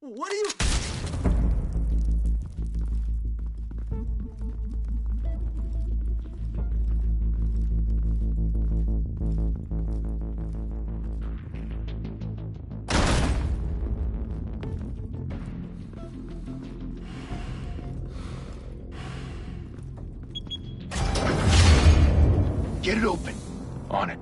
What are you... Get it open. On it.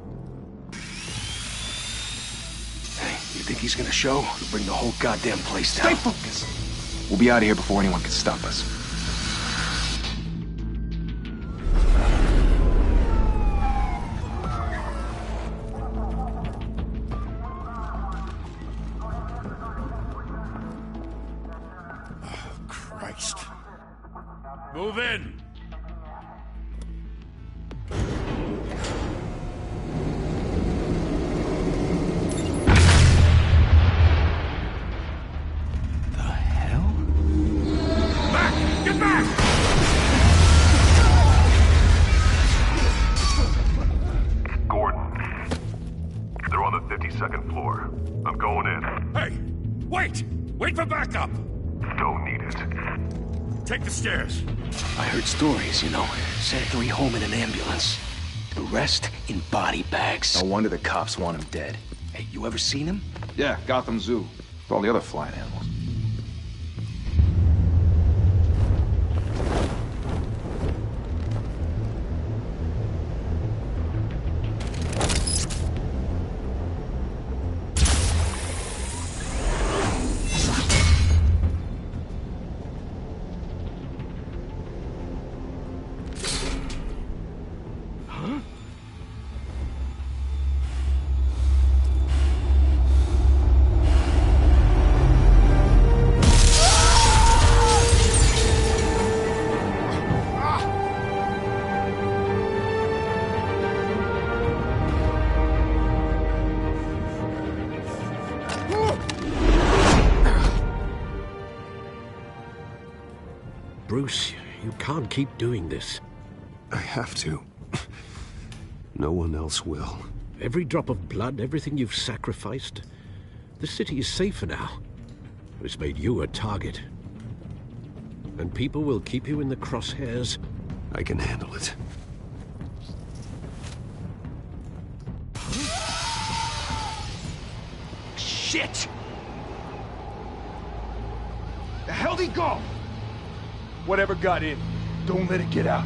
Hey, you think he's gonna show? He'll bring the whole goddamn place down. Stay focused. We'll be out of here before anyone can stop us. Oh, Christ. Move in. Second floor. I'm going in. Hey! Wait! Wait for backup! Don't need it. Take the stairs. I heard stories, you know. Sent 3 home in an ambulance. The rest in body bags. No wonder the cops want him dead. Hey, you ever seen him? Yeah, Gotham Zoo. With all the other flying animals. Bruce, you can't keep doing this. I have to. No one else will. Every drop of blood, everything you've sacrificed. The city is safer now. It's made you a target. And people will keep you in the crosshairs. I can handle it. Shit! The hell'd he go? Whatever got in, don't let it get out.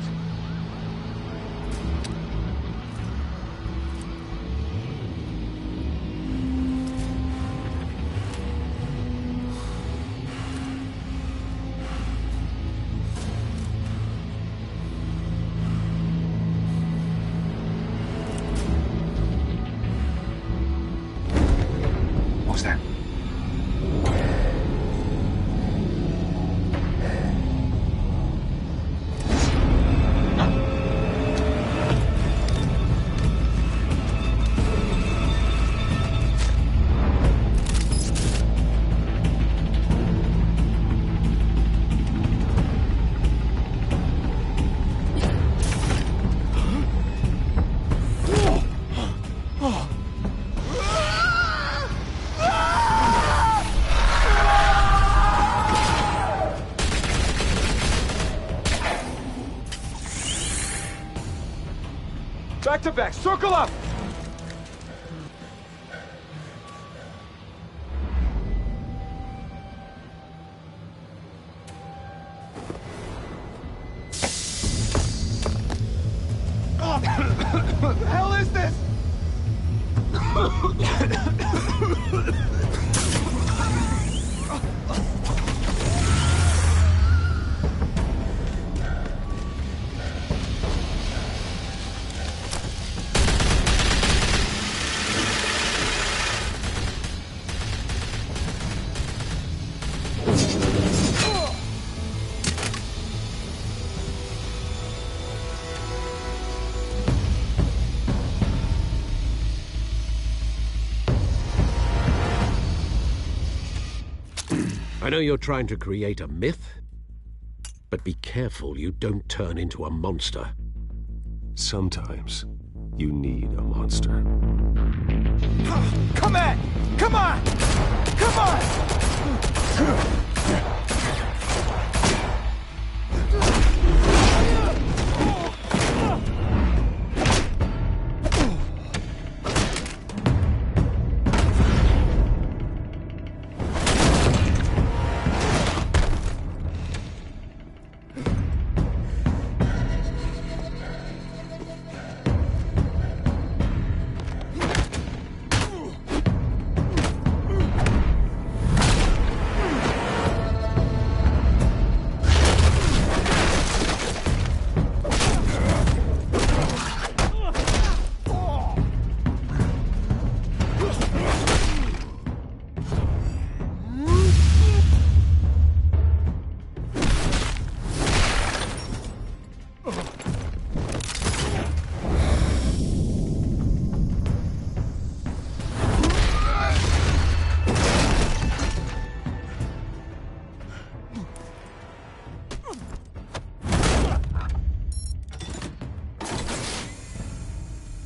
What's that? Back to back, circle up! What the hell is this? I know you're trying to create a myth, but be careful you don't turn into a monster. Sometimes you need a monster. Come on! Come on! Come on!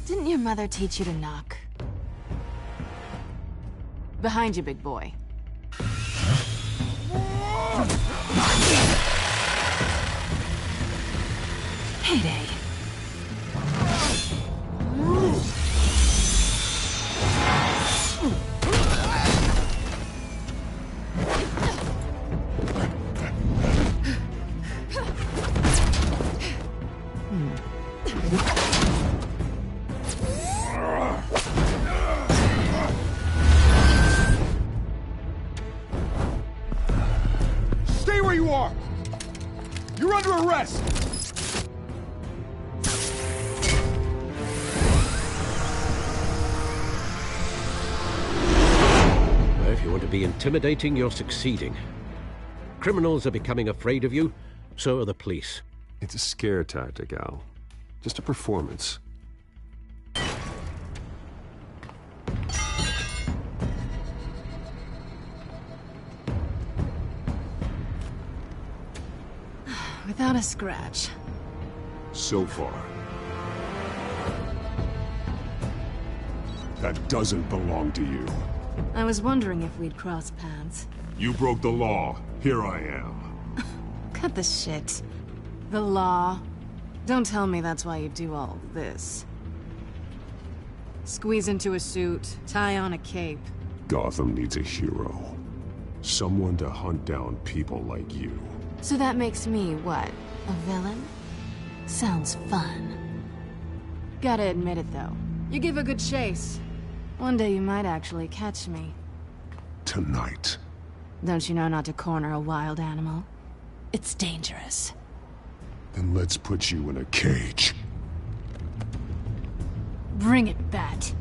Didn't your mother teach you to knock? Behind you, big boy. Heyday. Stay where you are! You're under arrest! If you want to be intimidating, you're succeeding. Criminals are becoming afraid of you, so are the police. It's a scare tactic, Al. Just a performance. Without a scratch. So far. That doesn't belong to you. I was wondering if we'd cross paths. You broke the law. Here I am. Cut the shit. The law. Don't tell me that's why you do all this. Squeeze into a suit, tie on a cape. Gotham needs a hero. Someone to hunt down people like you. So that makes me, what, a villain? Sounds fun. Gotta admit it, though. You give a good chase. One day you might actually catch me. Tonight. Don't you know not to corner a wild animal? It's dangerous. Then let's put you in a cage. Bring it, Bat.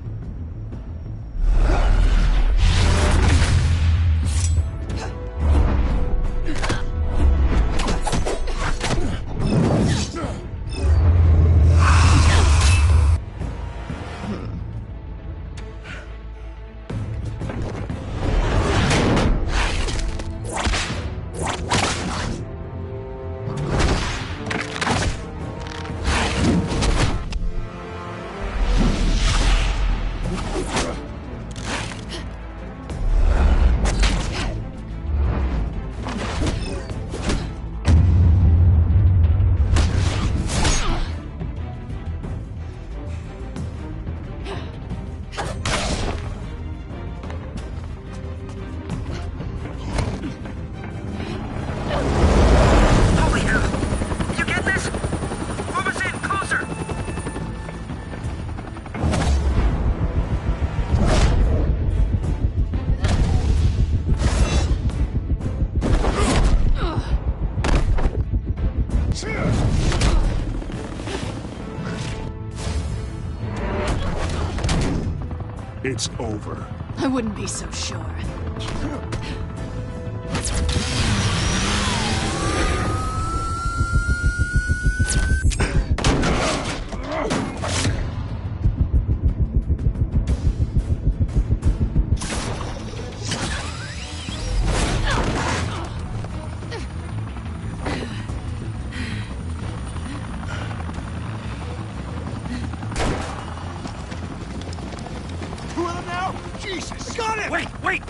It's over. I wouldn't be so sure.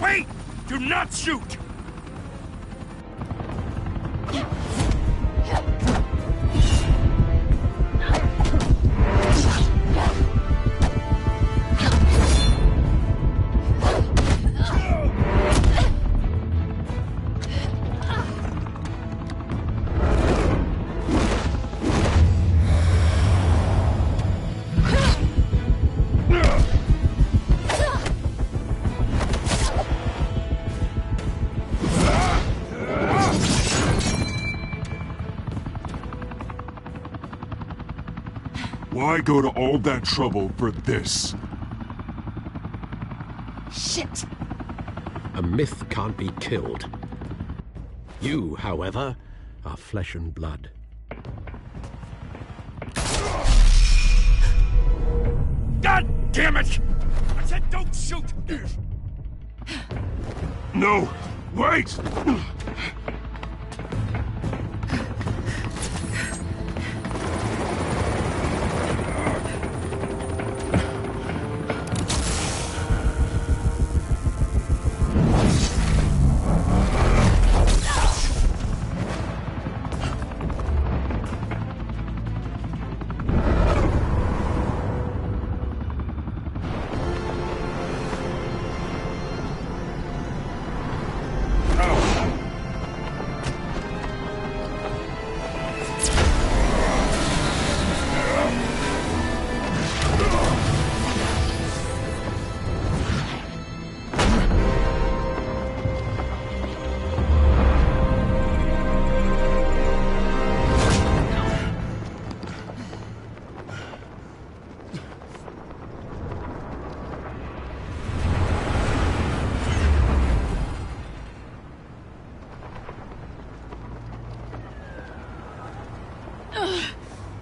Wait! Do not shoot! Why go to all that trouble for this? Shit! A myth can't be killed. You, however, are flesh and blood. God damn it! I said don't shoot! No! Wait!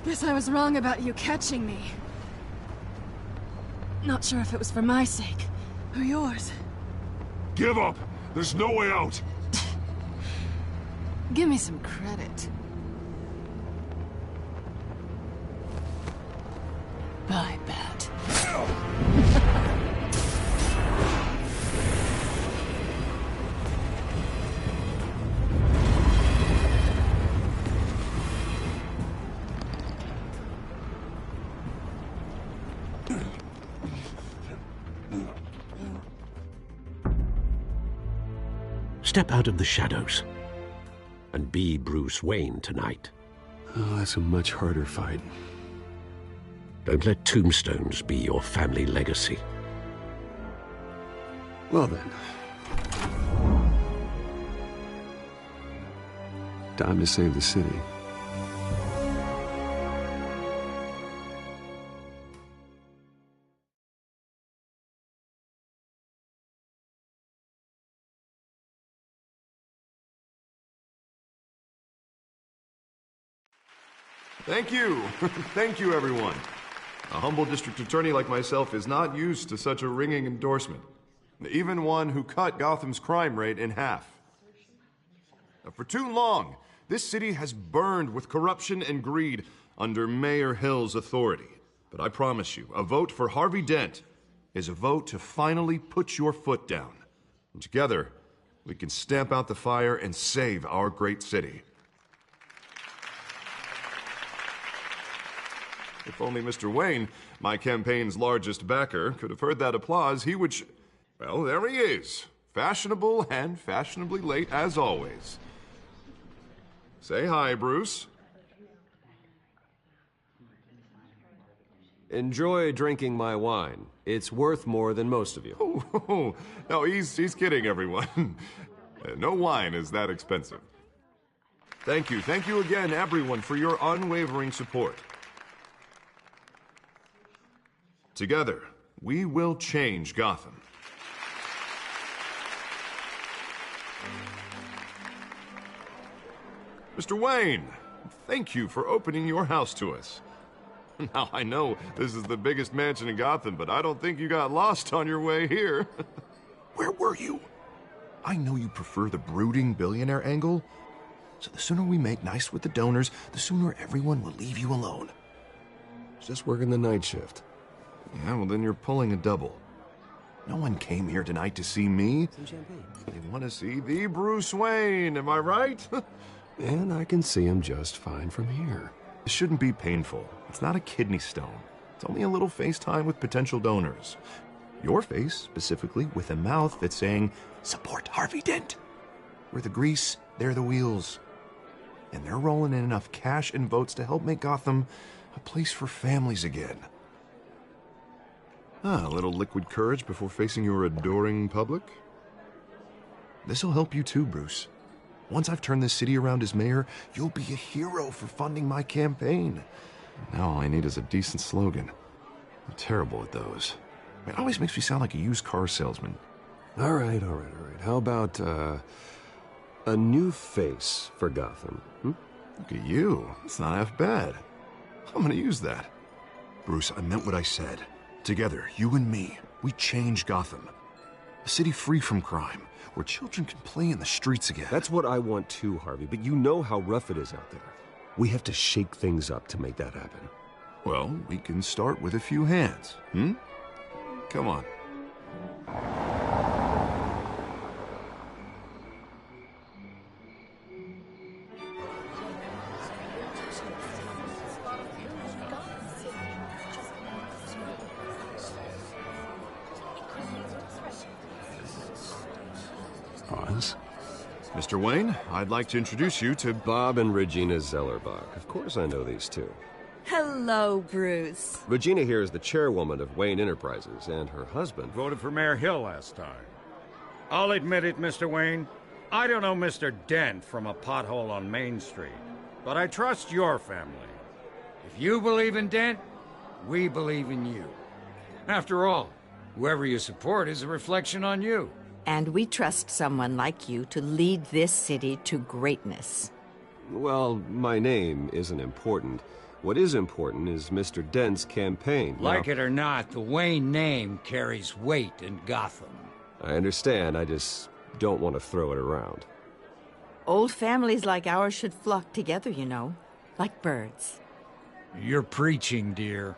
Guess I was wrong about you catching me. Not sure if it was for my sake, or yours. Give up! There's no way out! Give me some credit. Bye, Bat. Step out of the shadows and be Bruce Wayne tonight. Oh, that's a much harder fight. Don't let tombstones be your family legacy. Well then. Time to save the city. Thank you. Thank you, everyone. A humble district attorney like myself is not used to such a ringing endorsement. Even one who cut Gotham's crime rate in half. For too long, this city has burned with corruption and greed under Mayor Hill's authority. But I promise you, a vote for Harvey Dent is a vote to finally put your foot down. And together, we can stamp out the fire and save our great city. If only Mr. Wayne, my campaign's largest backer, could have heard that applause, he would well, there he is. Fashionable and fashionably late as always. Say hi, Bruce. Enjoy drinking my wine. It's worth more than most of you. Oh, no, he's kidding, everyone. No wine is that expensive. Thank you again, everyone, for your unwavering support. Together, we will change Gotham. Mr. Wayne, thank you for opening your house to us. Now, I know this is the biggest mansion in Gotham, but I don't think you got lost on your way here. Where were you? I know you prefer the brooding billionaire angle, so the sooner we make nice with the donors, the sooner everyone will leave you alone. Just working the night shift. Yeah, well, then you're pulling a double. No one came here tonight to see me. Some champagne. They want to see the Bruce Wayne, am I right? And I can see him just fine from here. It shouldn't be painful. It's not a kidney stone. It's only a little FaceTime with potential donors. Your face, specifically, with a mouth that's saying, support Harvey Dent. We're the grease, they're the wheels. And they're rolling in enough cash and votes to help make Gotham a place for families again. A little liquid courage before facing your adoring public. This'll help you too, Bruce. Once I've turned this city around as mayor, you'll be a hero for funding my campaign. Now all I need is a decent slogan. I'm terrible at those. It always makes me sound like a used car salesman. All right. How about, a new face for Gotham? Look at you. It's not half bad. I'm gonna use that. Bruce, I meant what I said. Together, you and me, we change Gotham. A city free from crime, where children can play in the streets again. That's what I want too, Harvey, but you know how rough it is out there. We have to shake things up to make that happen. Well, we can start with a few hands, Come on. Oz? Mr. Wayne, I'd like to introduce you to Bob and Regina Zellerbach. Of course I know these two. Hello, Bruce. Regina here is the chairwoman of Wayne Enterprises, and her husband... voted for Mayor Hill last time. I'll admit it, Mr. Wayne. I don't know Mr. Dent from a pothole on Main Street, but I trust your family. If you believe in Dent, we believe in you. After all, whoever you support is a reflection on you. And we trust someone like you to lead this city to greatness. Well, my name isn't important. What is important is Mr. Dent's campaign. Like it or not, the Wayne name carries weight in Gotham. I understand, I just don't want to throw it around. Old families like ours should flock together, you know, like birds. You're preaching, dear.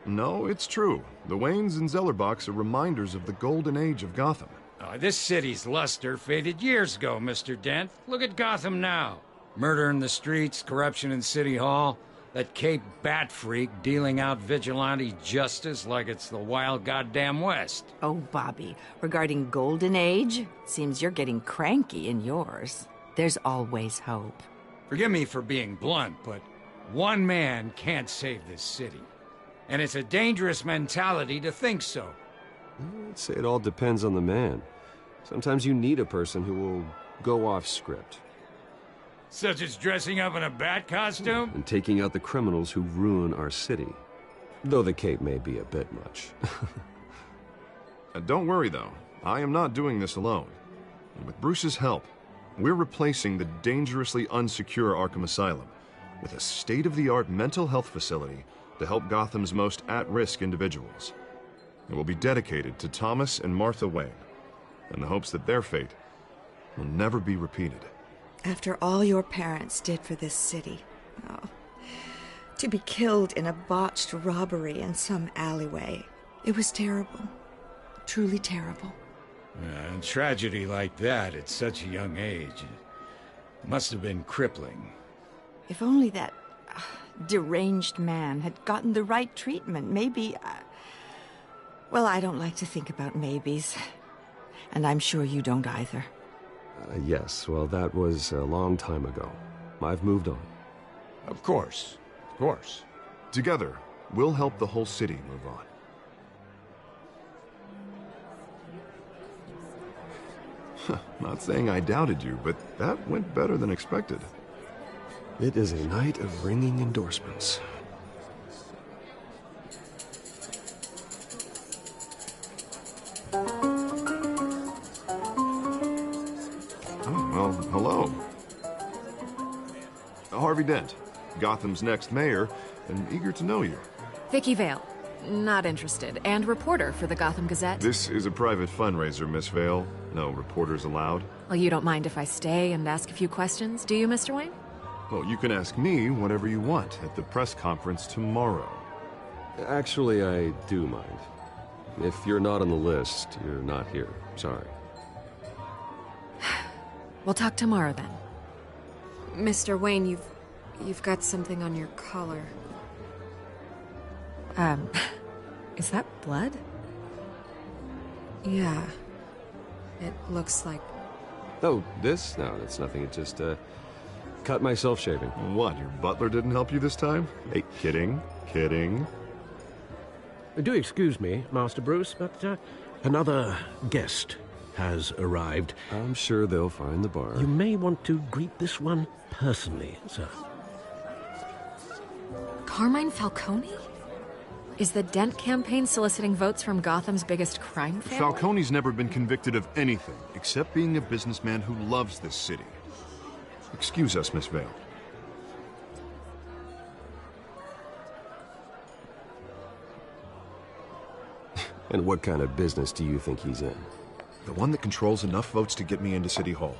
No, it's true. The Waynes and Zellerbachs are reminders of the golden age of Gotham. This city's luster faded years ago, Mr. Dent. Look at Gotham now. Murder in the streets, corruption in City Hall, that Cape Bat freak dealing out vigilante justice like it's the wild goddamn West. Oh, Bobby, regarding Golden Age, seems you're getting cranky in yours. There's always hope. Forgive me for being blunt, but one man can't save this city. And it's a dangerous mentality to think so. I'd say it all depends on the man. Sometimes you need a person who will go off script. Such as dressing up in a bat costume? And taking out the criminals who ruin our city. Though the cape may be a bit much. Don't worry, though. I am not doing this alone. And with Bruce's help, we're replacing the dangerously unsecure Arkham Asylum with a state-of-the-art mental health facility to help Gotham's most at-risk individuals. It will be dedicated to Thomas and Martha Wayne, in the hopes that their fate will never be repeated. After all your parents did for this city, to be killed in a botched robbery in some alleyway, it was terrible. Truly terrible. A tragedy like that at such a young age must have been crippling. If only that deranged man had gotten the right treatment, maybe... Well, I don't like to think about maybes. And I'm sure you don't either. Yes, well, that was a long time ago. I've moved on. Of course. Of course. Together, we'll help the whole city move on. Not saying I doubted you, but that went better than expected. It is a night of ringing endorsements. Well, hello. Harvey Dent, Gotham's next mayor, and eager to know you. Vicky Vale, not interested, and reporter for the Gotham Gazette. This is a private fundraiser, Miss Vale. No reporters allowed. Well, you don't mind if I stay and ask a few questions, do you, Mr. Wayne? Well, you can ask me whatever you want at the press conference tomorrow. Actually, I do mind. If you're not on the list, you're not here. Sorry. We'll talk tomorrow, then. Mr. Wayne, you've got something on your collar. Is that blood? Yeah. It looks like... Oh, this? No, that's nothing. It just, cut myself shaving. What, your butler didn't help you this time? Hey, kidding. Do excuse me, Master Bruce, but another guest has arrived. I'm sure they'll find the bar. You may want to greet this one personally, sir. Carmine Falcone? Is the Dent campaign soliciting votes from Gotham's biggest crime family? Falcone's never been convicted of anything except being a businessman who loves this city. Excuse us, Miss Vale. And what kind of business do you think he's in? The one that controls enough votes to get me into City Hall.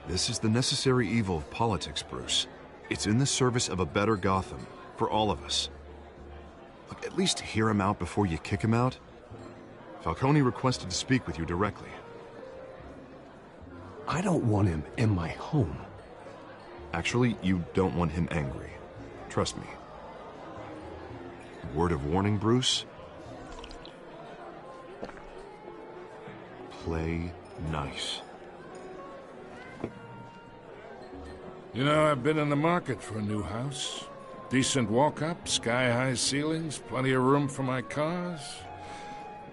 This is the necessary evil of politics, Bruce. It's in the service of a better Gotham, for all of us. Look, at least hear him out before you kick him out. Falcone requested to speak with you directly. I don't want him in my home. Actually, you don't want him angry. Trust me. Word of warning, Bruce? Play nice. You know, I've been in the market for a new house. Decent walk-up, sky-high ceilings, plenty of room for my cars.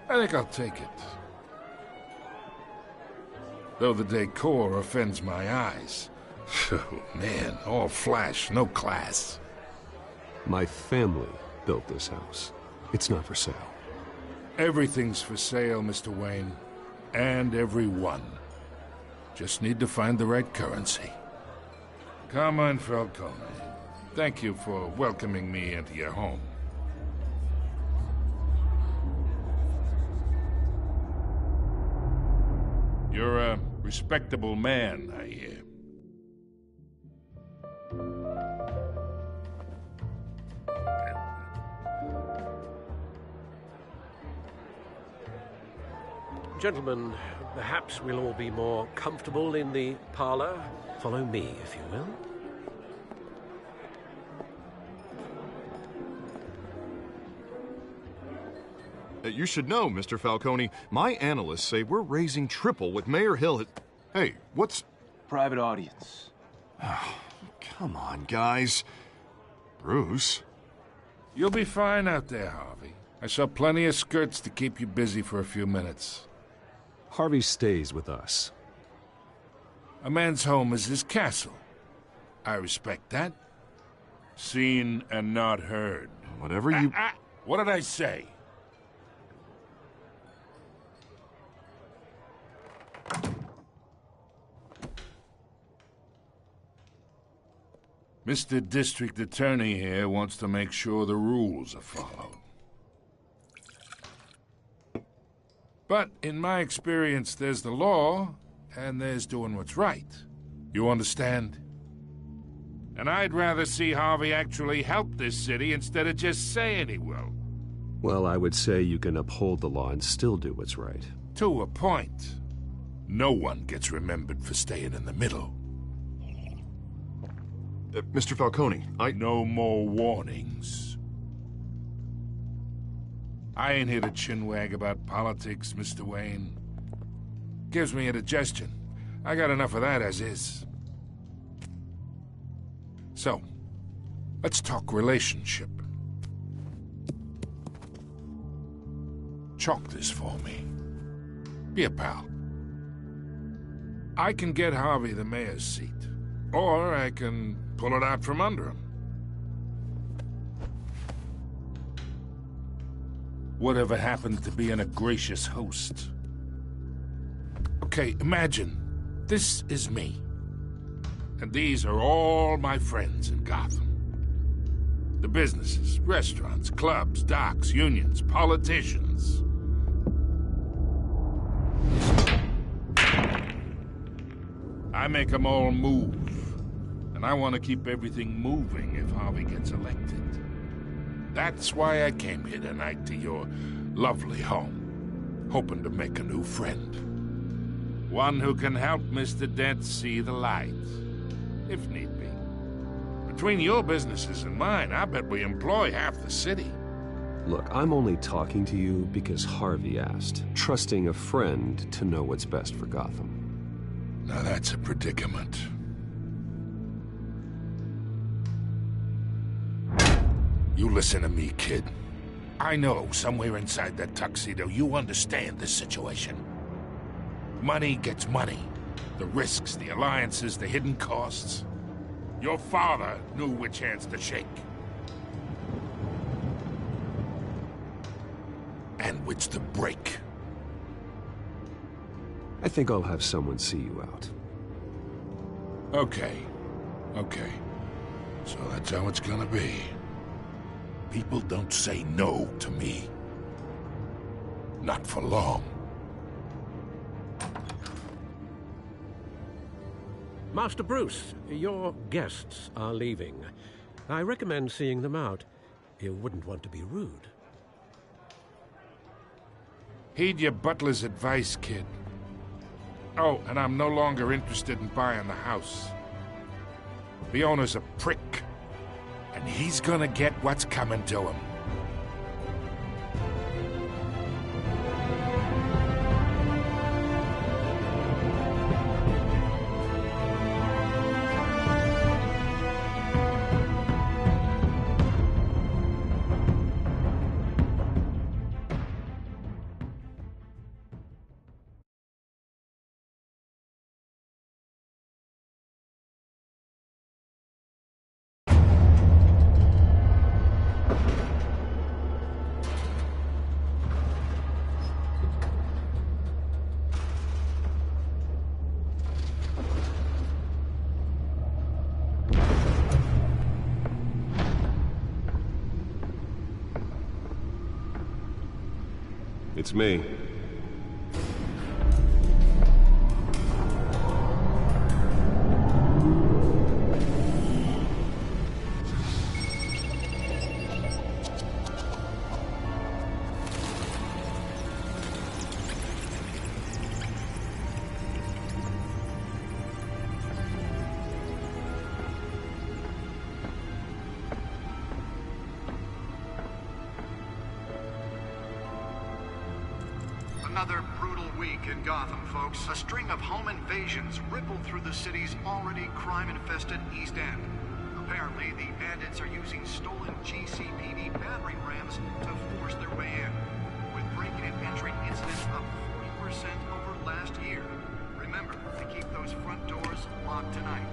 I think I'll take it. Though the decor offends my eyes. Oh, man, all flash, no class. My family built this house. It's not for sale. Everything's for sale, Mr. Wayne. And everyone. Just need to find the right currency. Carmine Falcone, thank you for welcoming me into your home. You're a respectable man, I hear. Gentlemen, perhaps we'll all be more comfortable in the parlor. Follow me, if you will. You should know, Mr. Falcone, my analysts say we're raising triple what Mayor Hill had... Hey, what's... Private audience. Oh, come on, guys. Bruce? You'll be fine out there, Harvey. I saw plenty of skirts to keep you busy for a few minutes. Harvey stays with us. A man's home is his castle. I respect that. Seen and not heard. Whatever you... What did I say? Mr. District Attorney here wants to make sure the rules are followed. But in my experience, there's the law, and there's doing what's right. You understand? And I'd rather see Harvey actually help this city instead of just saying he will. Well, I would say you can uphold the law and still do what's right. To a point. No one gets remembered for staying in the middle. Mr. Falcone, No more warnings. I ain't here to chinwag about politics, Mr. Wayne. Gives me indigestion. I got enough of that as is. So, let's talk relationship. Chalk this for me. Be a pal. I can get Harvey the mayor's seat, or I can pull it out from under him. Whatever happened to being a gracious host? Okay, imagine this is me. And these are all my friends in Gotham. The businesses, restaurants, clubs, docks, unions, politicians. I make them all move. And I want to keep everything moving if Harvey gets elected. That's why I came here tonight to your lovely home, hoping to make a new friend. One who can help Mr. Dent see the light, if need be. Between your businesses and mine, I bet we employ half the city. Look, I'm only talking to you because Harvey asked, trusting a friend to know what's best for Gotham. Now that's a predicament. You listen to me, kid. I know somewhere inside that tuxedo you understand this situation. Money gets money. The risks, the alliances, the hidden costs. Your father knew which hands to shake. which to break. I think I'll have someone see you out. Okay. So that's how it's gonna be. People don't say no to me. Not for long. Master Bruce, your guests are leaving. I recommend seeing them out. You wouldn't want to be rude. Heed your butler's advice, kid. Oh, and I'm no longer interested in buying the house. The owner's a prick, and he's gonna get what's coming to him. It's me. Another brutal week in Gotham, folks. A string of home invasions rippled through the city's already crime-infested East End. Apparently, the bandits are using stolen GCPD battering rams to force their way in, with breaking and entering incidents up 40% over last year. Remember to keep those front doors locked tonight.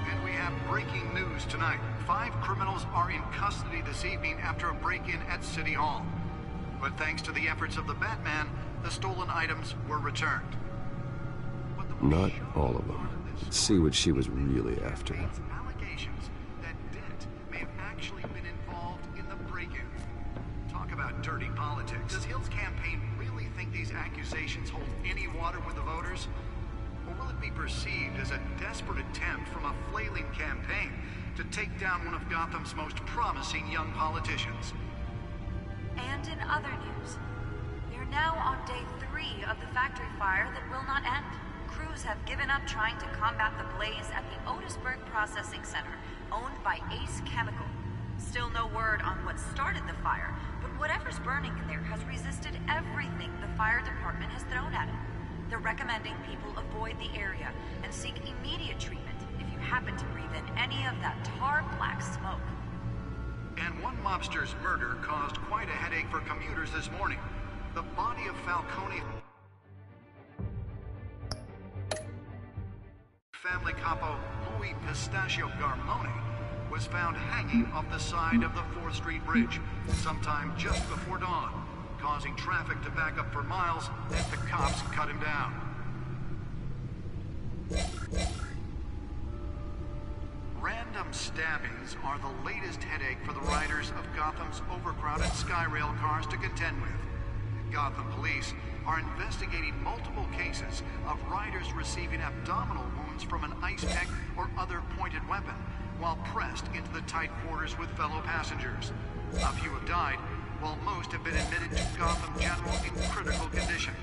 And we have breaking news tonight. 5 criminals are in custody this evening after a break-in at City Hall. But thanks to the efforts of the BatMAN, the stolen items were returned. Not all of them. Let's see what she was really after. Allegations that Dent may have actually been involved in the break-in. Talk about dirty politics. Does Hill's campaign really think these accusations hold any water with the voters? Or will it be perceived as a desperate attempt from a flailing campaign to take down one of Gotham's most promising young politicians? And in other news, we are now on day 3 of the factory fire that will not end. Crews have given up trying to combat the blaze at the Otisburg Processing Center, owned by Ace Chemical. Still no word on what started the fire, but whatever's burning in there has resisted everything the fire department has thrown at it. They're recommending people avoid the area and seek immediate treatment if you happen to breathe in any of that tar black smoke. And one mobster's murder caused quite a headache for commuters this morning. The body of Falcone family capo Louis Pistachio Garmone was found hanging off the side of the 4th Street Bridge sometime just before dawn, causing traffic to back up for miles as the cops cut him down. Random stabbings are the latest headache for the riders of Gotham's overcrowded Skyrail cars to contend with. Gotham police are investigating multiple cases of riders receiving abdominal wounds from an ice pick or other pointed weapon while pressed into the tight quarters with fellow passengers. A few have died, while most have been admitted to Gotham General in critical condition.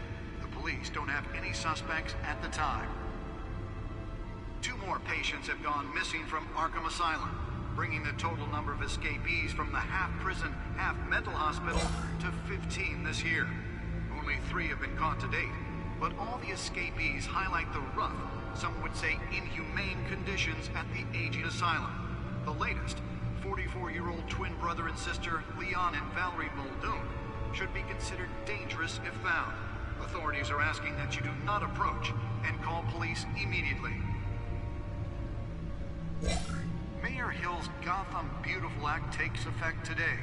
The police don't have any suspects at the time. 2 more patients have gone missing from Arkham Asylum, bringing the total number of escapees from the half-prison, half-mental hospital to 15 this year. Only 3 have been caught to date, but all the escapees highlight the rough, some would say inhumane conditions at the aging asylum. The latest, 44-year-old twin brother and sister Leon and Valerie Muldoon, should be considered dangerous if found. Authorities are asking that you do not approach and call police immediately. Mayor Hill's Gotham Beautiful Act takes effect today.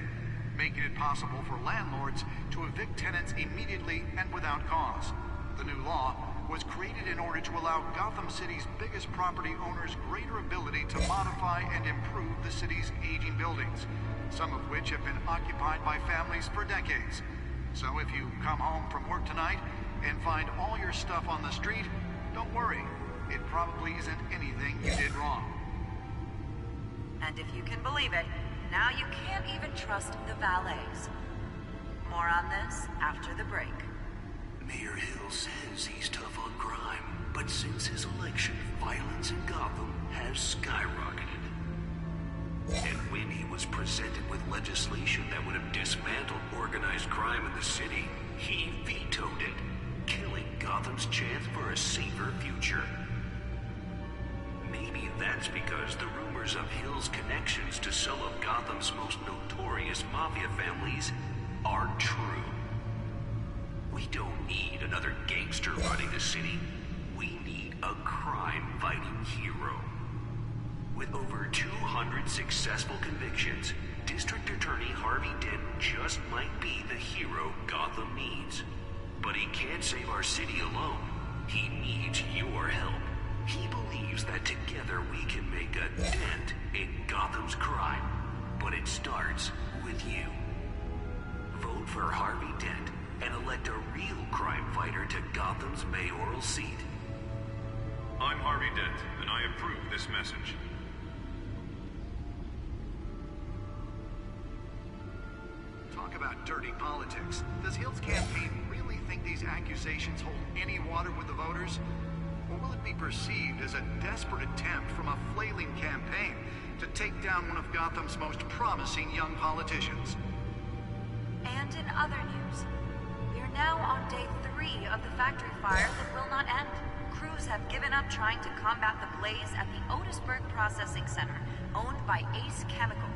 making it possible for landlords to evict tenants immediately and without cause. The new law was created in order to allow Gotham City's biggest property owners greater ability to modify and improve the city's aging buildings, some of which have been occupied by families for decades. So if you come home from work tonight and find all your stuff on the street, don't worry. It probably isn't anything you did wrong. And if you can believe it, now you can't even trust the valets. More on this after the break. Mayor Hill says he's tough on crime, but since his election, violence in Gotham has skyrocketed. And when he was presented with legislation that would have dismantled organized crime in the city, he vetoed it, killing Gotham's chance for a safer future. Maybe that's because the rumors of Hill's connections to some of Gotham's most notorious mafia families are true. We don't need another gangster running the city. We need a crime-fighting hero. With over 200 successful convictions, District Attorney Harvey Dent just might be the hero Gotham needs. But he can't save our city alone. He needs your help. He believes that together we can make a dent in Gotham's crime. But it starts with you. Vote for Harvey Dent and elect a real crime fighter to Gotham's mayoral seat. I'm Harvey Dent, and I approve this message. Talk about dirty politics. Does Hill's campaign really think these accusations hold any water with the voters? Or will it be perceived as a desperate attempt from a flailing campaign to take down one of Gotham's most promising young politicians? And in other news, we're now on day 3 of the factory fire that will not end. Crews have given up trying to combat the blaze at the Otisburg Processing Center, owned by Ace Chemical.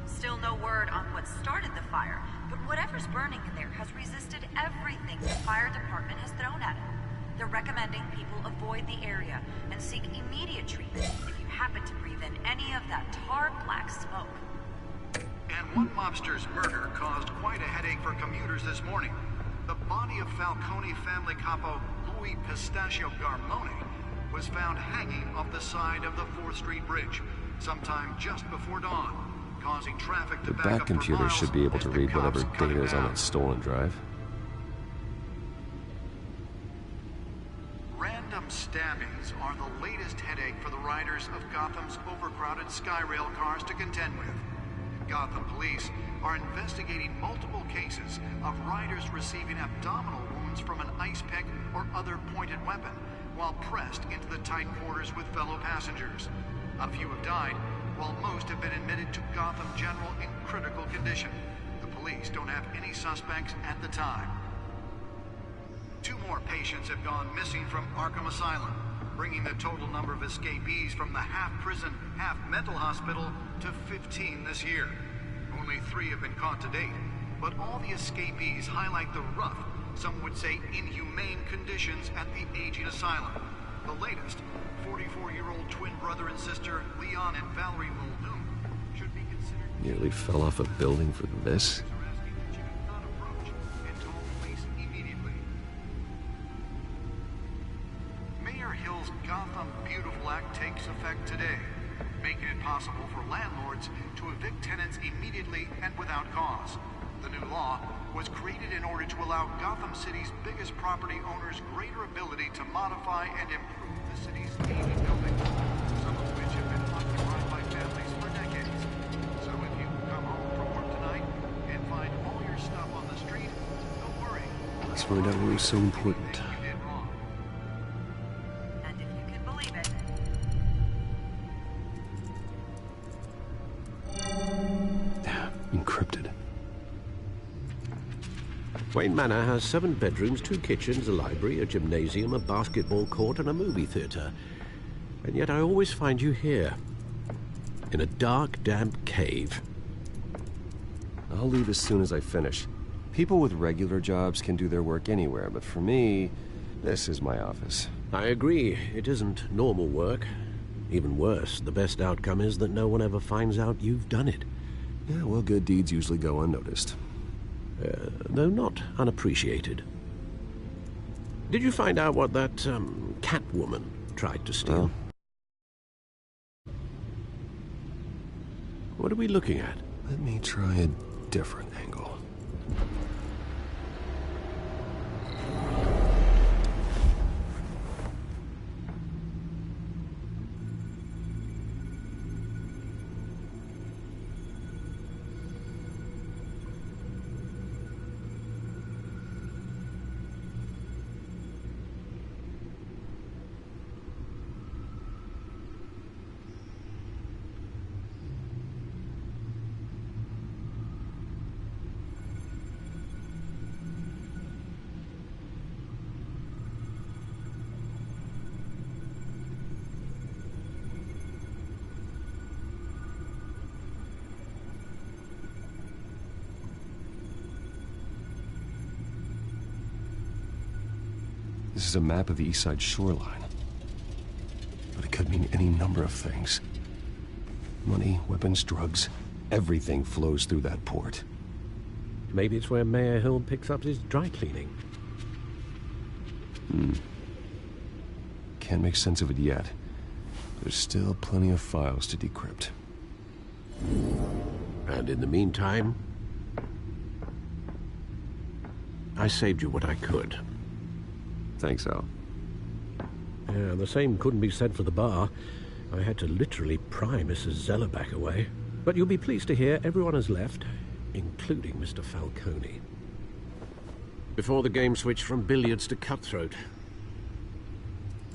Still no word on what started the fire, but whatever's burning in there has resisted everything the fire department has thrown at it. They're recommending people avoid the area and seek immediate treatment if you happen to breathe in any of that tar black smoke. And one mobster's murder caused quite a headache for commuters this morning. The body of Falcone family capo Louis Pistachio Garmone was found hanging off the side of the 4th Street Bridge sometime just before dawn, causing traffic to back Bat up for computers miles should be able as to the read cops whatever cut data him is on down. that stolen drive. Random stabbings are the latest headache for the riders of Gotham's overcrowded Skyrail cars to contend with. Gotham police are investigating multiple cases of riders receiving abdominal wounds from an ice pick or other pointed weapon while pressed into the tight quarters with fellow passengers. A few have died, while most have been admitted to Gotham General in critical condition. The police don't have any suspects at the time. 2 more patients have gone missing from Arkham Asylum, bringing the total number of escapees from the half-prison, half-mental hospital to 15 this year. Only 3 have been caught to date, but all the escapees highlight the rough, some would say inhumane conditions at the aging asylum. The latest, 44-year-old twin brother and sister Leon and Valerie Muldoon, should be considered... Nearly fell off a building for this. Mayor Hill's Gotham Beautiful Act takes effect today, making it possible for landlords to evict tenants immediately and without cause. The new law was created in order to allow Gotham City's biggest property owners greater ability to modify and improve the city's aging buildings, some of which have been occupied by families for decades. So if you come home from work tonight and find all your stuff on the street, don't worry. Let's find out what was so important. And if you can believe it, Encrypted. Wayne Manor has 7 bedrooms, 2 kitchens, a library, a gymnasium, a basketball court, and a movie theater. And yet I always find you here, in a dark, damp cave. I'll leave as soon as I finish. People with regular jobs can do their work anywhere, but for me, this is my office. I agree. It isn't normal work. Even worse, the best outcome is that no one ever finds out you've done it. Yeah, well, good deeds usually go unnoticed. Though not unappreciated. Did you find out what that, Catwoman tried to steal? What are we looking at? Let me try a different angle. This is a map of the East Side shoreline. But it could mean any number of things. Money, weapons, drugs, everything flows through that port. Maybe it's where Mayor Hill picks up his dry cleaning. Can't make sense of it yet. There's still plenty of files to decrypt. And in the meantime, I saved you what I could. Thanks, Al. Yeah, the same couldn't be said for the bar. I had to literally pry Mrs. Zellerback away. But you'll be pleased to hear everyone has left, including Mr. Falcone. Before the game switched from billiards to cutthroat.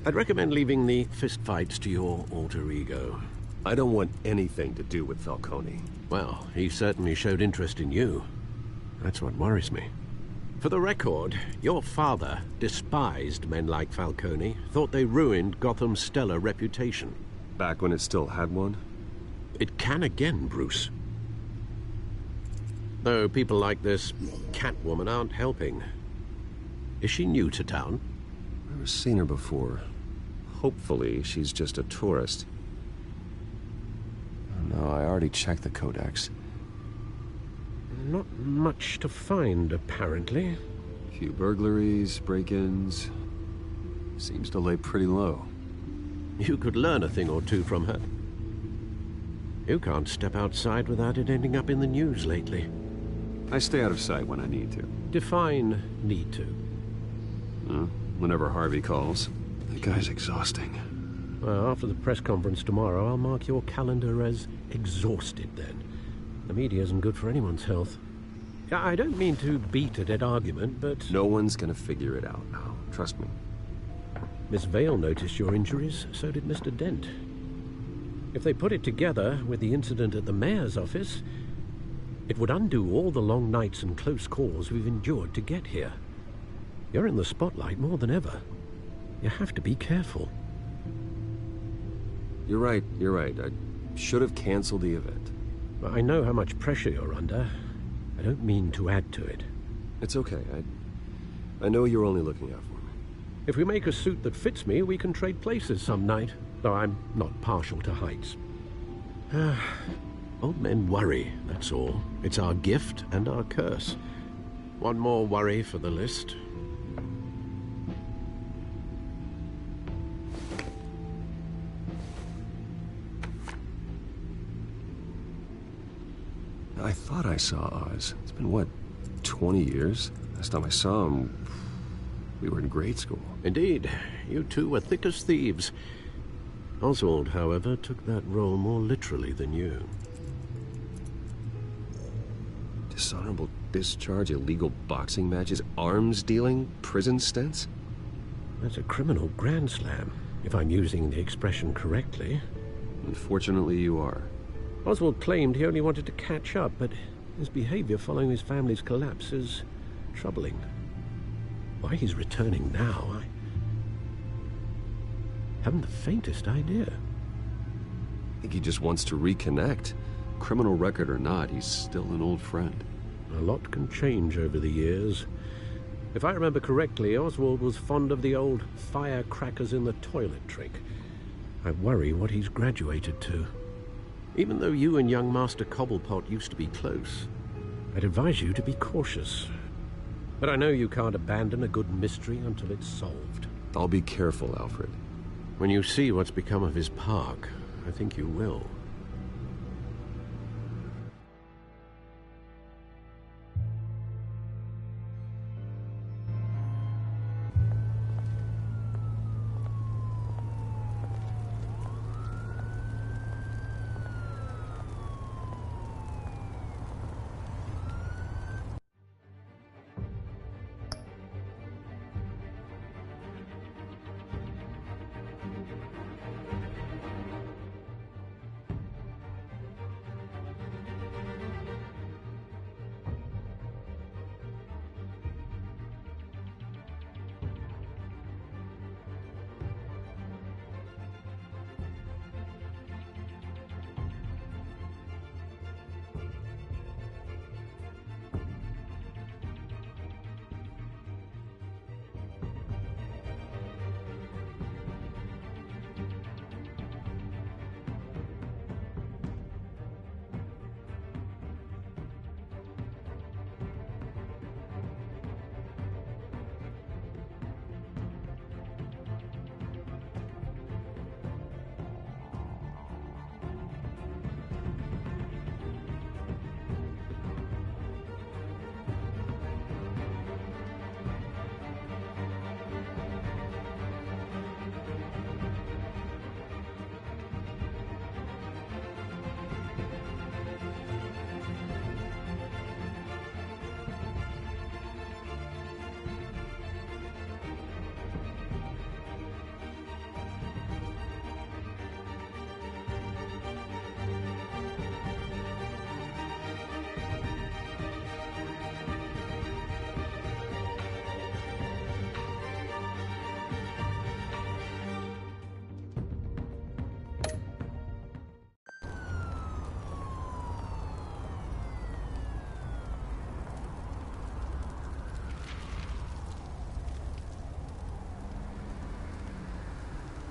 I'd recommend leaving the fistfights to your alter ego. I don't want anything to do with Falcone. Well, he certainly showed interest in you. That's what worries me. For the record, your father despised men like Falcone, thought they ruined Gotham's stellar reputation. Back when it still had one? It can again, Bruce. Though people like this Catwoman aren't helping. Is she new to town? I've never seen her before. Hopefully, she's just a tourist. No, I already checked the codex. Not much to find, apparently. Few burglaries, break-ins. Seems to lay pretty low. You could learn a thing or two from her. You can't step outside without it ending up in the news lately. I stay out of sight when I need to. Define need to. Whenever Harvey calls. The guy's exhausting. Well, after the press conference tomorrow, I'll mark your calendar as exhausted then. The media isn't good for anyone's health. I don't mean to beat a dead argument, but... No one's gonna figure it out now. Trust me. Miss Vale noticed your injuries, so did Mr. Dent. If they put it together with the incident at the mayor's office, it would undo all the long nights and close calls we've endured to get here. You're in the spotlight more than ever. You have to be careful. You're right. I should have canceled the event. I know how much pressure you're under. I don't mean to add to it. It's okay. I know you're only looking out for me. If we make a suit that fits me, we can trade places some night. Though I'm not partial to heights. Old men worry, that's all. It's our gift and our curse. One more worry for the list. I thought I saw Oz. It's been, what, 20 years? Last time I saw him, we were in grade school. Indeed. You two were thick as thieves. Oswald, however, took that role more literally than you. Dishonorable discharge, illegal boxing matches, arms dealing, prison stints? That's a criminal grand slam, if I'm using the expression correctly. Unfortunately, you are. Oswald claimed he only wanted to catch up, but his behavior following his family's collapse is troubling. Why he's returning now, I haven't the faintest idea. I think he just wants to reconnect. Criminal record or not, he's still an old friend. A lot can change over the years. If I remember correctly, Oswald was fond of the old firecrackers in the toilet trick. I worry what he's graduated to. Even though you and young Master Cobblepot used to be close, I'd advise you to be cautious. But I know you can't abandon a good mystery until it's solved. I'll be careful, Alfred. When you see what's become of his park, I think you will.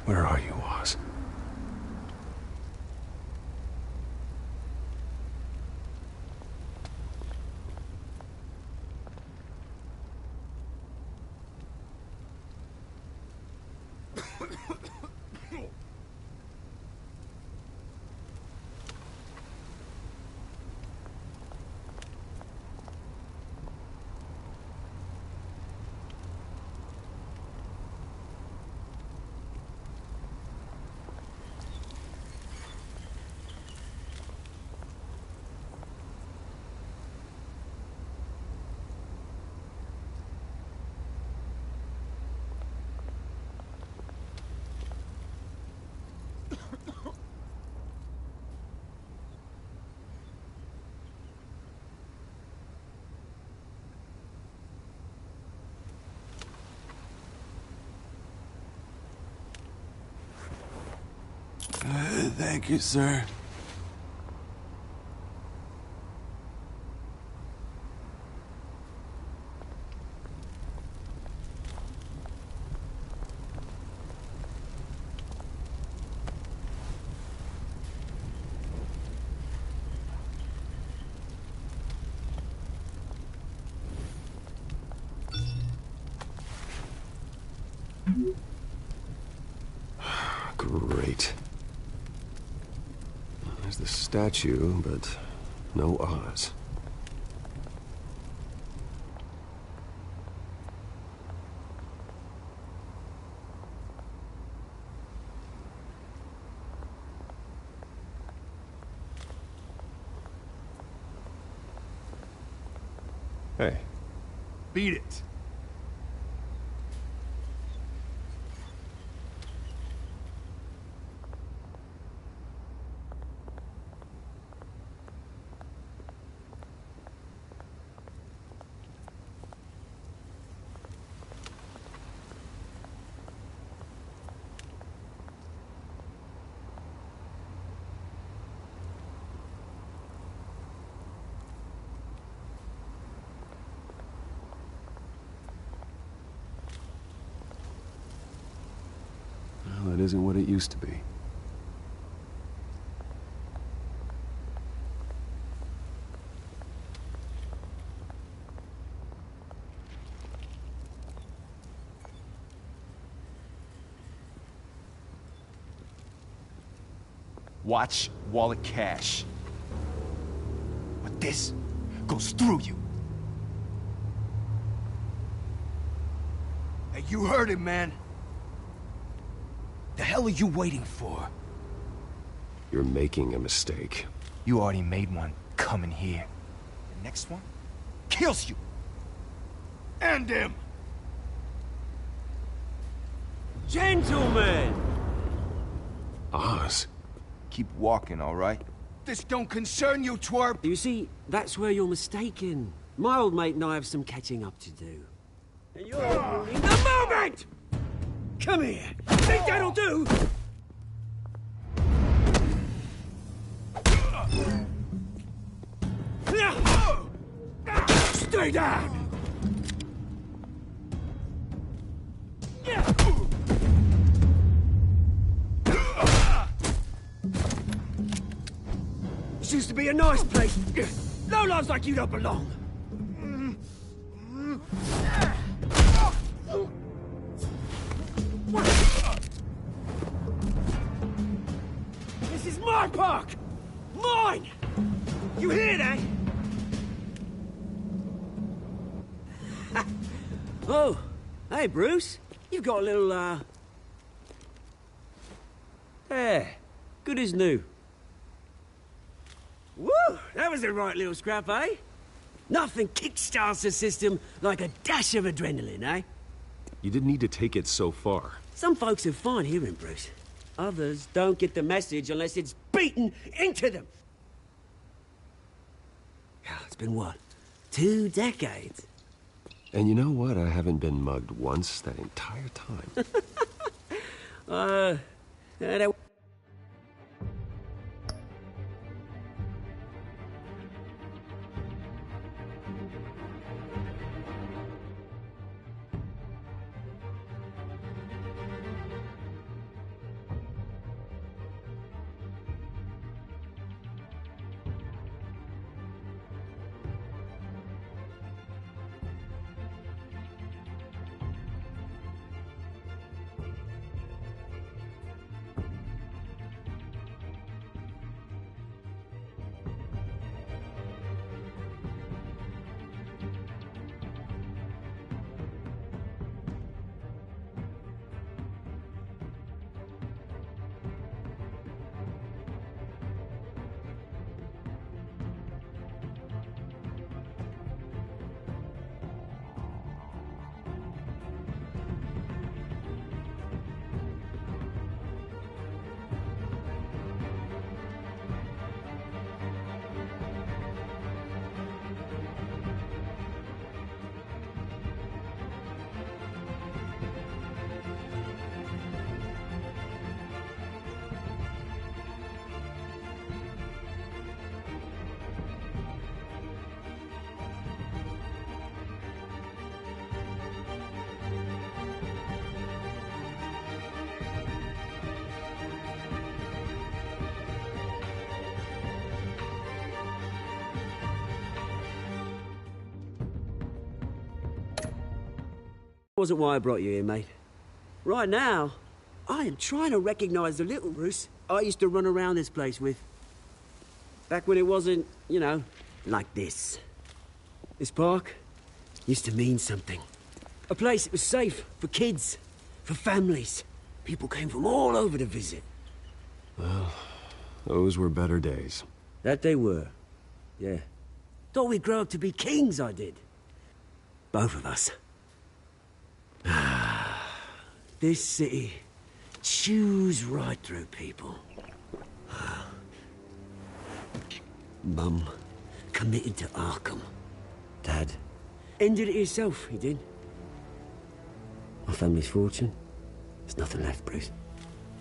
Where are you, Oz? Thank you, sir. Great. There's the statue, but no Oz. Hey. Beat it. Well, it isn't what it used to be. Watch, wallet, cash. But this goes through you. Hey, you heard it, man. The hell are you waiting for? You're making a mistake. You already made one coming here. The next one kills you. And him. Gentlemen! Oz. Keep walking, all right? This don't concern you, twerp! You see, that's where you're mistaken. My old mate and I have some catching up to do. And you're ruining the moment! Come here! Think that'll do? Stay down! This used to be a nice place. No lives like you don't belong. This is my park! Mine! You hear that? Oh, hey, Bruce. You've got a little, Yeah, good as new. Woo! That was a right little scrap, eh? Nothing kickstarts the system like a dash of adrenaline, eh? You didn't need to take it so far. Some folks have fine hearing, Bruce. Others don't get the message unless it's beaten into them. It's been, what, 2 decades? And you know what? I haven't been mugged once that entire time. That... Wasn't why I brought you here, mate. Right now, I am trying to recognize the little Bruce I used to run around this place with. Back when it wasn't, you know, like this. This park used to mean something. A place that was safe for kids, for families. People came from all over to visit. Well, those were better days. That they were, yeah. Thought we'd grow up to be kings, I did. Both of us. This city chews right through people. Mum committed to Arkham. Dad ended it himself, he did. My family's fortune, there's nothing left, Bruce.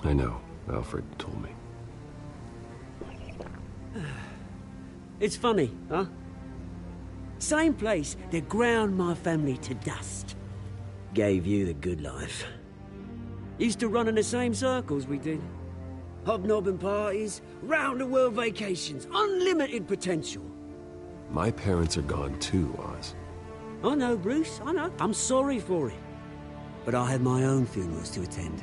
I know. Alfred told me. It's funny, huh? Same place that ground my family to dust. Gave you the good life. Used to run in the same circles we did. Hobnobbing parties, round-the-world vacations, unlimited potential. My parents are gone too, Oz. I know, Bruce, I know. I'm sorry for it. But I had my own funerals to attend.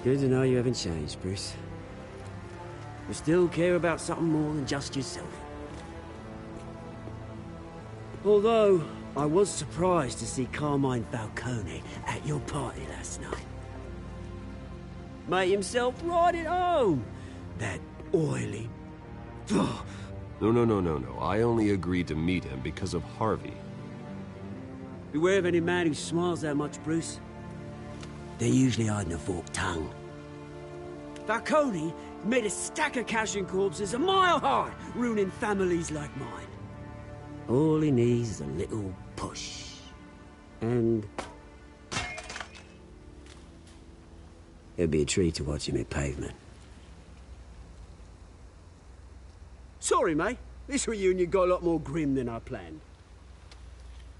Good to know you haven't changed, Bruce. You still care about something more than just yourself. Although, I was surprised to see Carmine Falcone at your party last night. Made himself right at home. That oily... No. I only agreed to meet him because of Harvey. Beware of any man who smiles that much, Bruce. They're usually hiding a forked tongue. Falcone made a stack of cashing corpses a mile high, ruining families like mine. All he needs is a little push. And... it'd be a treat to watch him hit pavement. Sorry, mate. This reunion got a lot more grim than I planned.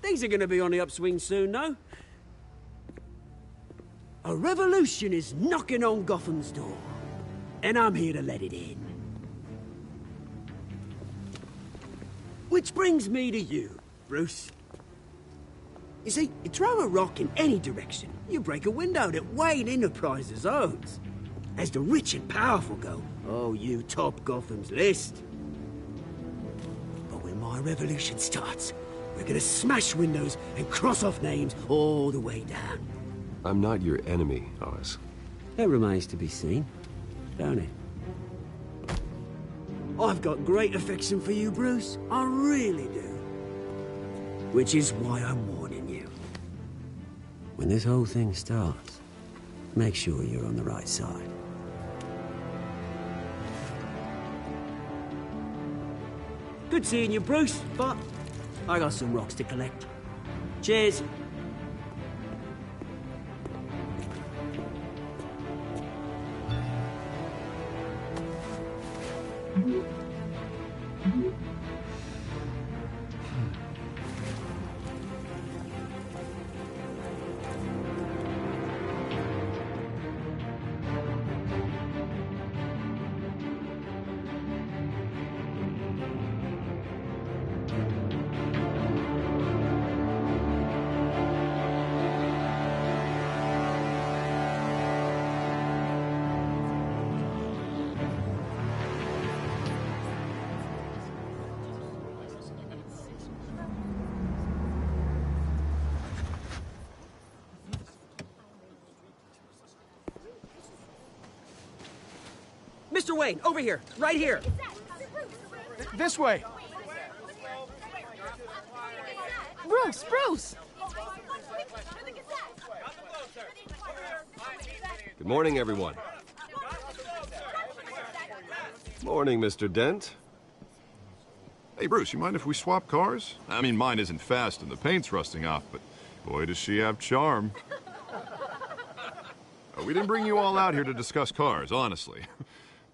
Things are gonna be on the upswing soon, though. A revolution is knocking on Gotham's door. And I'm here to let it in. Which brings me to you, Bruce. You see, you throw a rock in any direction, you break a window that Wayne Enterprises owns. As the rich and powerful go, oh, you top Gotham's list. But when my revolution starts, we're gonna smash windows and cross off names all the way down. I'm not your enemy, Oz. That remains to be seen, don't it? I've got great affection for you, Bruce. I really do. Which is why I'm warning you. When this whole thing starts, make sure you're on the right side. Good seeing you, Bruce, but I got some rocks to collect. Cheers. Mr. Wayne, over here, right here. This way. Bruce! Good morning, everyone. Morning, Mr. Dent. Hey, Bruce, you mind if we swap cars? I mean, mine isn't fast and the paint's rusting off, but boy, does she have charm. We didn't bring you all out here to discuss cars, honestly.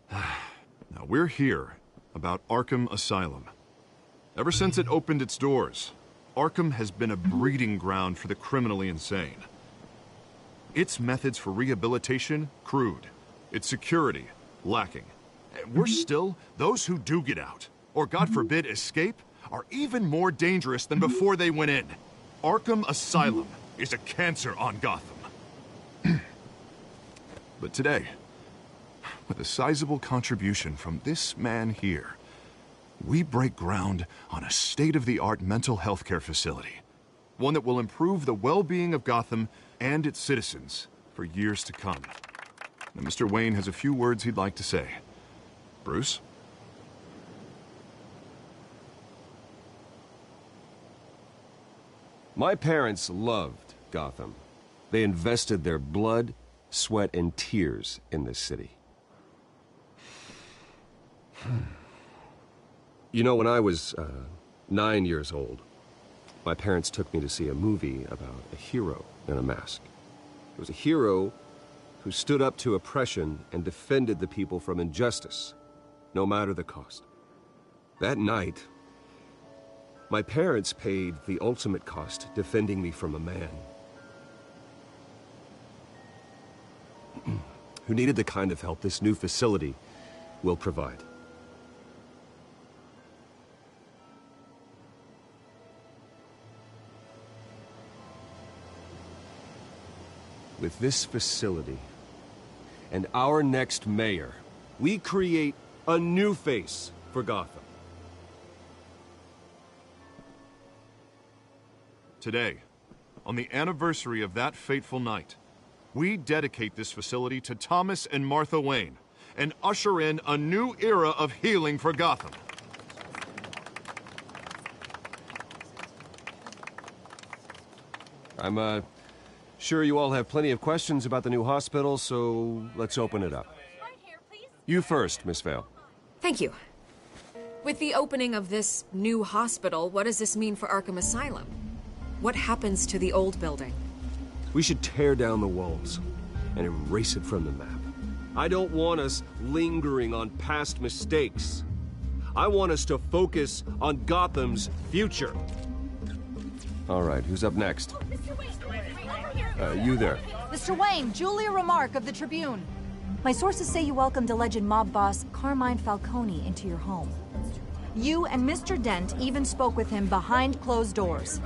Now, we're here about Arkham Asylum. Ever since it opened its doors, Arkham has been a breeding ground for the criminally insane. Its methods for rehabilitation, crude. Its security, lacking. And worse still, those who do get out, or God forbid escape, are even more dangerous than before they went in. Arkham Asylum is a cancer on Gotham. But today, with a sizable contribution from this man here, we break ground on a state-of-the-art mental health care facility. One that will improve the well-being of Gotham and its citizens for years to come. Now, Mr. Wayne has a few words he'd like to say. Bruce? My parents loved Gotham. They invested their blood, sweat, and tears in this city. You know, when I was 9 years old, my parents took me to see a movie about a hero in a mask. It was a hero who stood up to oppression and defended the people from injustice, no matter the cost. That night, my parents paid the ultimate cost defending me from a man who needed the kind of help this new facility will provide. With this facility, and our next mayor, we create a new face for Gotham. Today, on the anniversary of that fateful night, we dedicate this facility to Thomas and Martha Wayne and usher in a new era of healing for Gotham. I'm, sure you all have plenty of questions about the new hospital, so let's open it up. You first, Miss Vale. Thank you. With the opening of this new hospital, what does this mean for Arkham Asylum? What happens to the old building? We should tear down the walls and erase it from the map. I don't want us lingering on past mistakes. I want us to focus on Gotham's future. All right, who's up next? You there. Mr. Wayne, Julia Remark of the Tribune. My sources say you welcomed alleged mob boss Carmine Falcone into your home. You and Mr. Dent even spoke with him behind closed doors.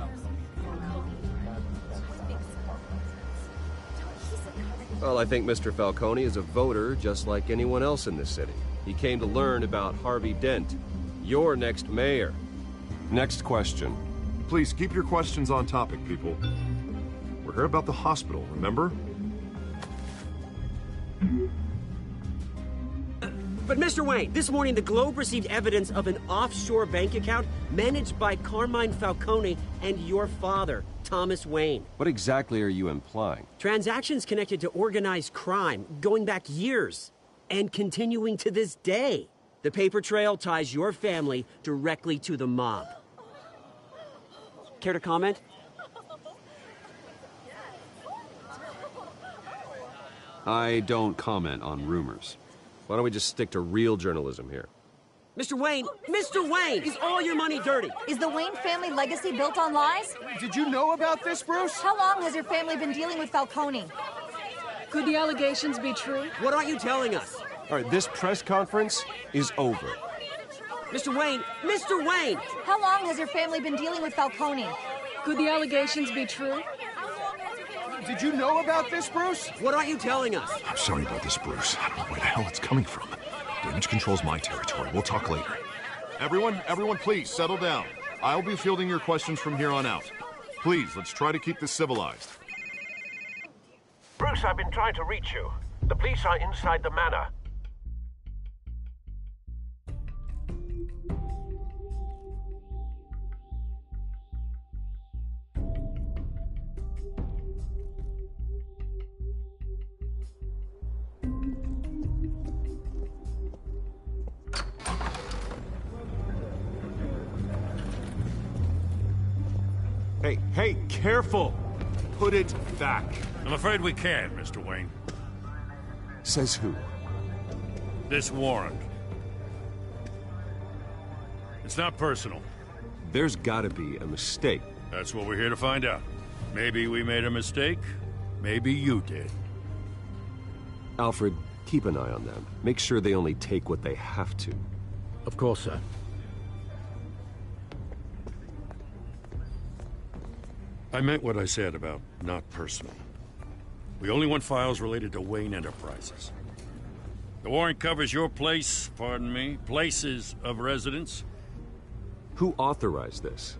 Well, I think Mr. Falcone is a voter just like anyone else in this city. He came to learn about Harvey Dent, your next mayor. Next question. Please keep your questions on topic, people. We're here about the hospital, remember? But Mr. Wayne, this morning the Globe received evidence of an offshore bank account managed by Carmine Falcone and your father, Thomas Wayne. What exactly are you implying? Transactions connected to organized crime going back years and continuing to this day. The paper trail ties your family directly to the mob. Care to comment? I don't comment on rumors. Why don't we just stick to real journalism here? Mr. Wayne, is all your money dirty? Is the Wayne family legacy built on lies? Did you know about this, Bruce? How long has your family been dealing with Falcone? Could the allegations be true? What aren't you telling us? All right, this press conference is over. Mr. Wayne! How long has your family been dealing with Falcone? Could the allegations be true? Did you know about this, Bruce? What aren't you telling us? I'm sorry about this, Bruce. I don't know where the hell it's coming from. Damage control's my territory. We'll talk later. Everyone, please, settle down. I'll be fielding your questions from here on out. Please, let's try to keep this civilized. Bruce, I've been trying to reach you. The police are inside the manor. Hey, careful! Put it back. I'm afraid we can't, Mr. Wayne. Says who? This warrant. It's not personal. There's gotta be a mistake. That's what we're here to find out. Maybe we made a mistake. Maybe you did. Alfred, keep an eye on them. Make sure they only take what they have to. Of course, sir. I meant what I said about not personal. We only want files related to Wayne Enterprises. The warrant covers your places of residence. Who authorized this?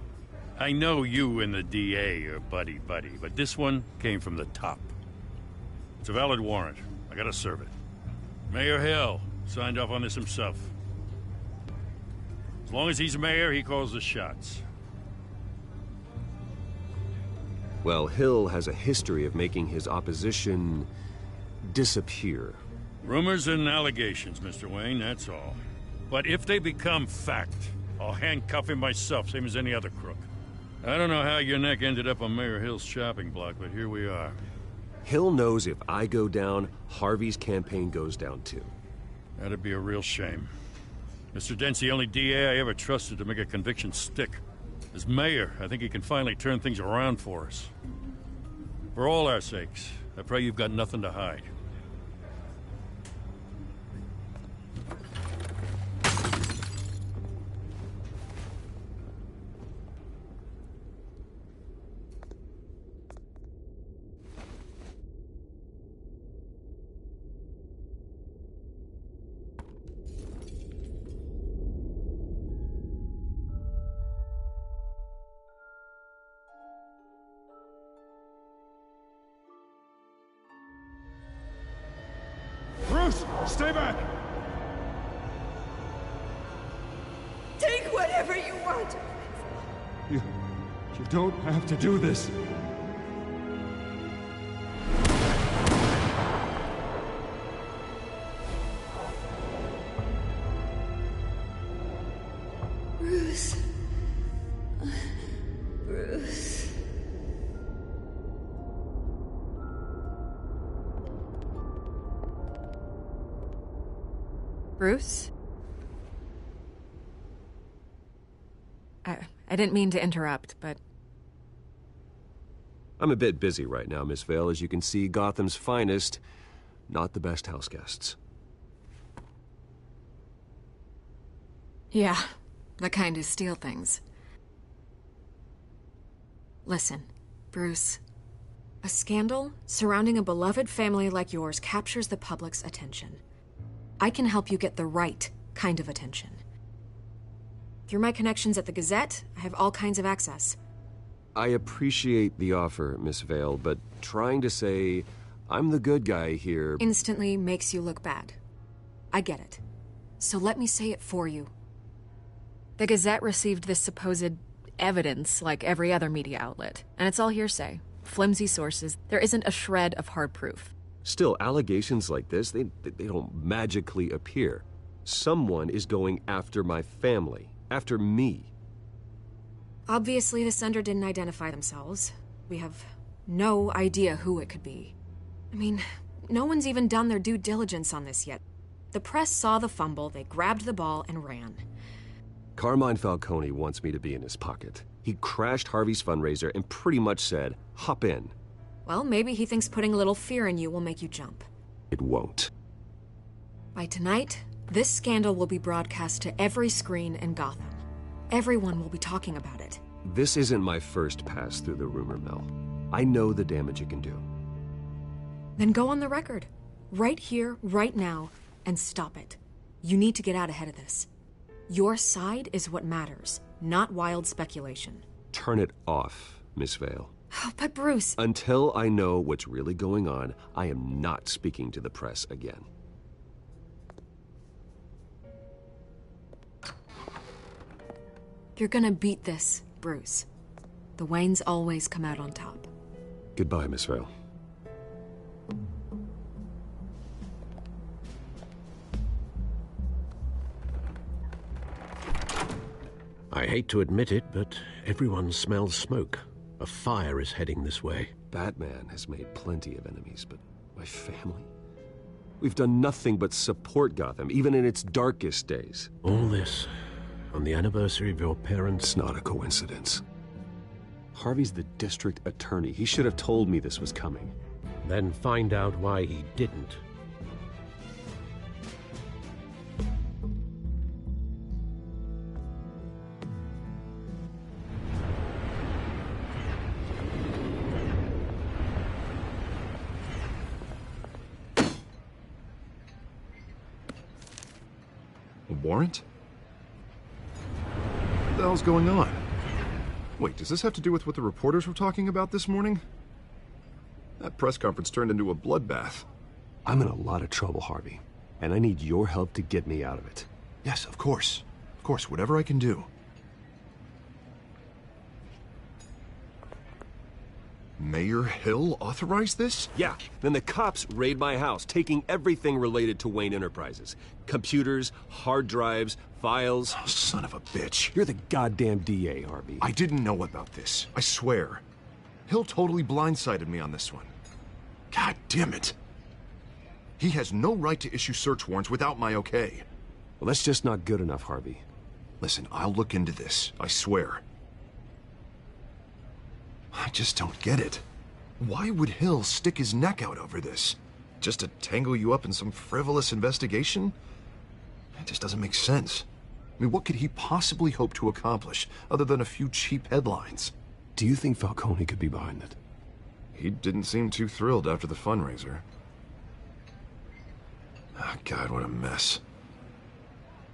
I know you and the DA are buddy-buddy, but this one came from the top. It's a valid warrant. I gotta serve it. Mayor Hill signed off on this himself. As long as he's mayor, he calls the shots. Well, Hill has a history of making his opposition disappear. Rumors and allegations, Mr. Wayne, that's all. But if they become fact, I'll handcuff him myself, same as any other crook. I don't know how your neck ended up on Mayor Hill's shopping block, but here we are. Hill knows if I go down, Harvey's campaign goes down too. That'd be a real shame. Mr. Dent's the only DA I ever trusted to make a conviction stick. As mayor, I think he can finally turn things around for us. For all our sakes, I pray you've got nothing to hide. What? You don't have to do this. Bruce. Bruce. Bruce? I didn't mean to interrupt, but... I'm a bit busy right now, Miss Vale. As you can see, Gotham's finest, not the best house guests. Yeah, the kind who steal things. Listen, Bruce. A scandal surrounding a beloved family like yours captures the public's attention. I can help you get the right kind of attention. Through my connections at the Gazette, I have all kinds of access. I appreciate the offer, Miss Vale, but trying to say I'm the good guy here... instantly makes you look bad. I get it. So let me say it for you. The Gazette received this supposed evidence like every other media outlet, and it's all hearsay. Flimsy sources. There isn't a shred of hard proof. Still, allegations like this, they don't magically appear. Someone is going after my family. After me. Obviously, the sender didn't identify themselves. We have no idea who it could be. I mean, no one's even done their due diligence on this yet. The press saw the fumble, they grabbed the ball and ran. Carmine Falcone wants me to be in his pocket. He crashed Harvey's fundraiser and pretty much said, hop in. Well, maybe he thinks putting a little fear in you will make you jump. It won't. By tonight, this scandal will be broadcast to every screen in Gotham. Everyone will be talking about it. This isn't my first pass through the rumor mill. I know the damage it can do. Then go on the record. Right here, right now, and stop it. You need to get out ahead of this. Your side is what matters, not wild speculation. Turn it off, Miss Vale. Oh, but Bruce... Until I know what's really going on, I am not speaking to the press again. You're gonna beat this, Bruce. The Waynes always come out on top. Goodbye, Miss Vale. I hate to admit it, but everyone smells smoke. A fire is heading this way. BatMAN has made plenty of enemies, but my family? We've done nothing but support Gotham, even in its darkest days. All this on the anniversary of your parents'... It's not a coincidence. Harvey's the district attorney. He should have told me this was coming. Then find out why he didn't. A warrant? What the hell's going on? Wait, does this have to do with what the reporters were talking about this morning? That press conference turned into a bloodbath. I'm in a lot of trouble, Harvey, and I need your help to get me out of it. Yes, of course. Of course, whatever I can do. Mayor Hill authorized this? Yeah, then the cops raid my house, taking everything related to Wayne Enterprises. Computers, hard drives, files. Oh, son of a bitch. You're the goddamn DA, Harvey. I didn't know about this. I swear. Hill totally blindsided me on this one. God damn it. He has no right to issue search warrants without my okay. Well, that's just not good enough, Harvey. Listen, I'll look into this. I swear. I just don't get it. Why would Hill stick his neck out over this? Just to tangle you up in some frivolous investigation? It just doesn't make sense. I mean, what could he possibly hope to accomplish other than a few cheap headlines? Do you think Falcone could be behind it? He didn't seem too thrilled after the fundraiser. Oh, God, what a mess.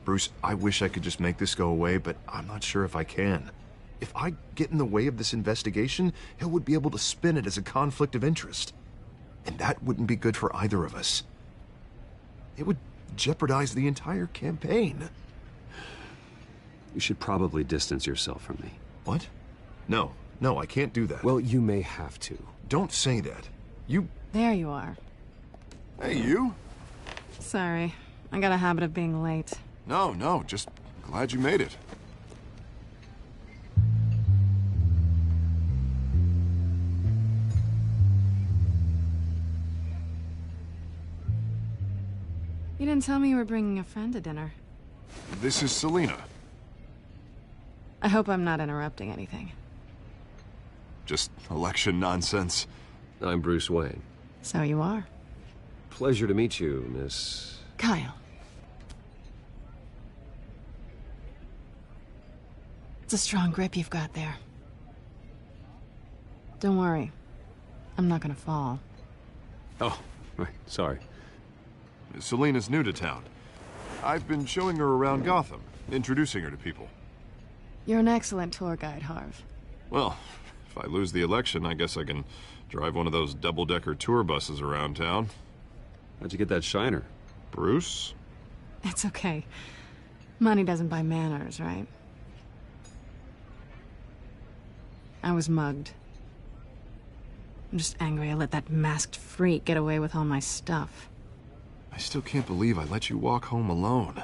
Bruce, I wish I could just make this go away, but I'm not sure if I can. If I get in the way of this investigation, Hill would be able to spin it as a conflict of interest. And that wouldn't be good for either of us. It would jeopardize the entire campaign. You should probably distance yourself from me. What? No, no, I can't do that. Well, you may have to. Don't say that. You... There you are. Hey, you? Sorry. I got a habit of being late. No, no, just glad you made it. You didn't tell me you were bringing a friend to dinner. This is Selina. I hope I'm not interrupting anything. Just election nonsense. I'm Bruce Wayne. So you are. Pleasure to meet you, Miss... Kyle. It's a strong grip you've got there. Don't worry. I'm not gonna fall. Oh, right, sorry. Selina's new to town. I've been showing her around Gotham, introducing her to people. You're an excellent tour guide, Harv. Well, if I lose the election, I guess I can drive one of those double-decker tour buses around town. How'd you get that shiner? Bruce? It's okay. Money doesn't buy manners, right? I was mugged. I'm just angry I let that masked freak get away with all my stuff. I still can't believe I let you walk home alone.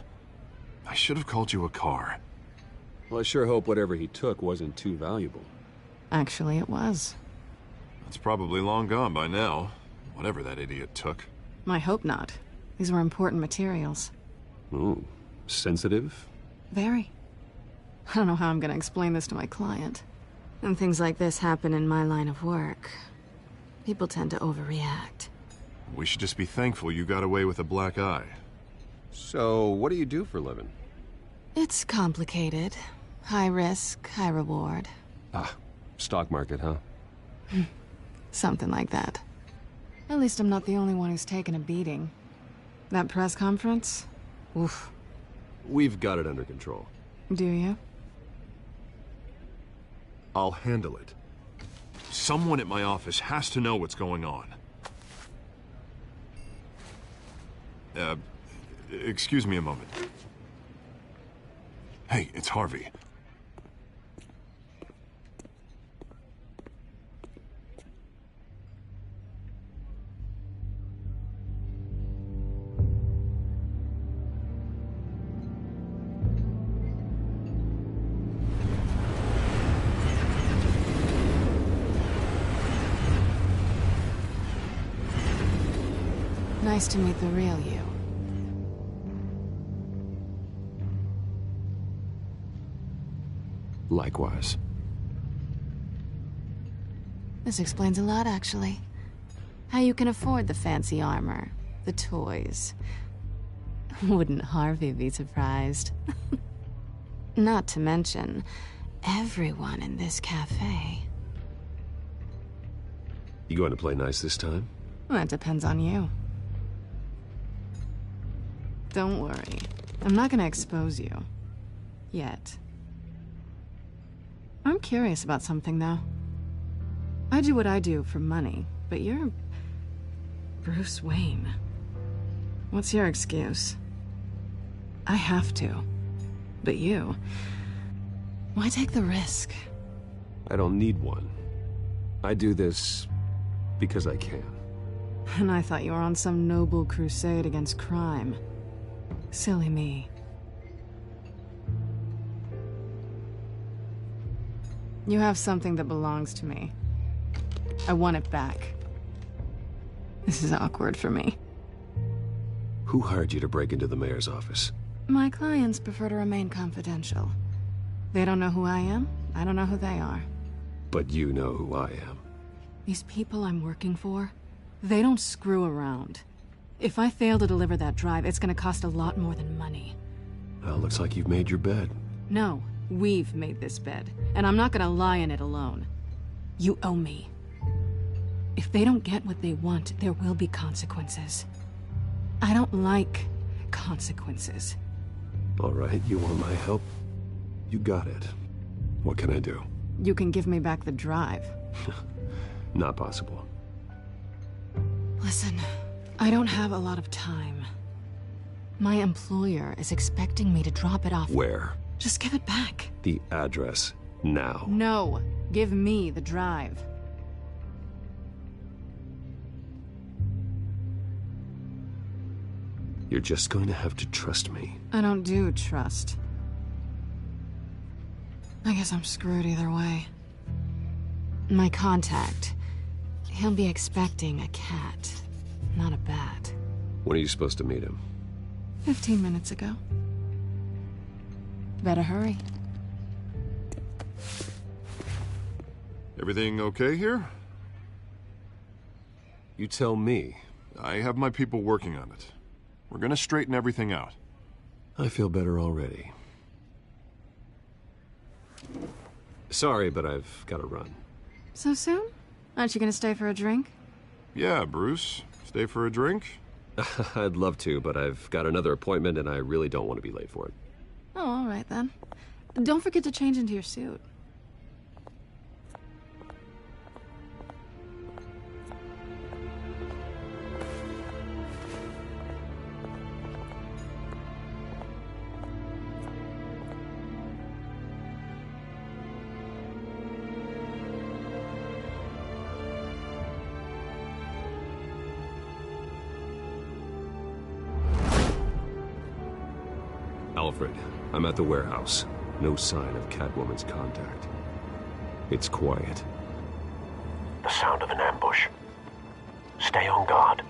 I should have called you a car. Well, I sure hope whatever he took wasn't too valuable. Actually, it was. It's probably long gone by now, whatever that idiot took. I hope not. These were important materials. Ooh, sensitive? Very. I don't know how I'm gonna explain this to my client. And things like this happen in my line of work. People tend to overreact. We should just be thankful you got away with a black eye. So, what do you do for a living? It's complicated. High risk, high reward. Ah, stock market, huh? Something like that. At least I'm not the only one who's taken a beating. That press conference? Oof. We've got it under control. Do you? I'll handle it. Someone at my office has to know what's going on. Excuse me a moment. Hey, it's Harvey. Nice to meet the real you. Likewise. This explains a lot, actually. How you can afford the fancy armor, the toys. Wouldn't Harvey be surprised? Not to mention, everyone in this cafe. You going to play nice this time? Well, that depends on you. Don't worry. I'm not gonna expose you. Yet. I'm curious about something, though. I do what I do for money, but you're... Bruce Wayne. What's your excuse? I have to. But you... Why take the risk? I don't need one. I do this because I can. And I thought you were on some noble crusade against crime. Silly me. You have something that belongs to me. I want it back. This is awkward for me. Who hired you to break into the mayor's office? My clients prefer to remain confidential. They don't know who I am. I don't know who they are. But you know who I am. These people I'm working for, they don't screw around. If I fail to deliver that drive, it's gonna cost a lot more than money. Well, looks like you've made your bed. No, we've made this bed, and I'm not gonna lie in it alone. You owe me. If they don't get what they want, there will be consequences. I don't like consequences. All right, you want my help? You got it. What can I do? You can give me back the drive. Not possible. Listen, I don't have a lot of time. My employer is expecting me to drop it off. Where? Just give it back. The address, now. No. Give me the drive. You're just going to have to trust me. I don't do trust. I guess I'm screwed either way. My contact. He'll be expecting a cat, not a bat. When are you supposed to meet him? 15 minutes ago. Better hurry. Everything okay here? You tell me. I have my people working on it. We're gonna straighten everything out. I feel better already. Sorry, but I've got to run. So soon? Aren't you gonna stay for a drink? Yeah, Bruce. Stay for a drink? I'd love to, but I've got another appointment and I really don't want to be late for it. Oh, all right then. Don't forget to change into your suit. Alfred, I'm at the warehouse. No sign of Catwoman's contact. It's quiet. The sound of an ambush. Stay on guard.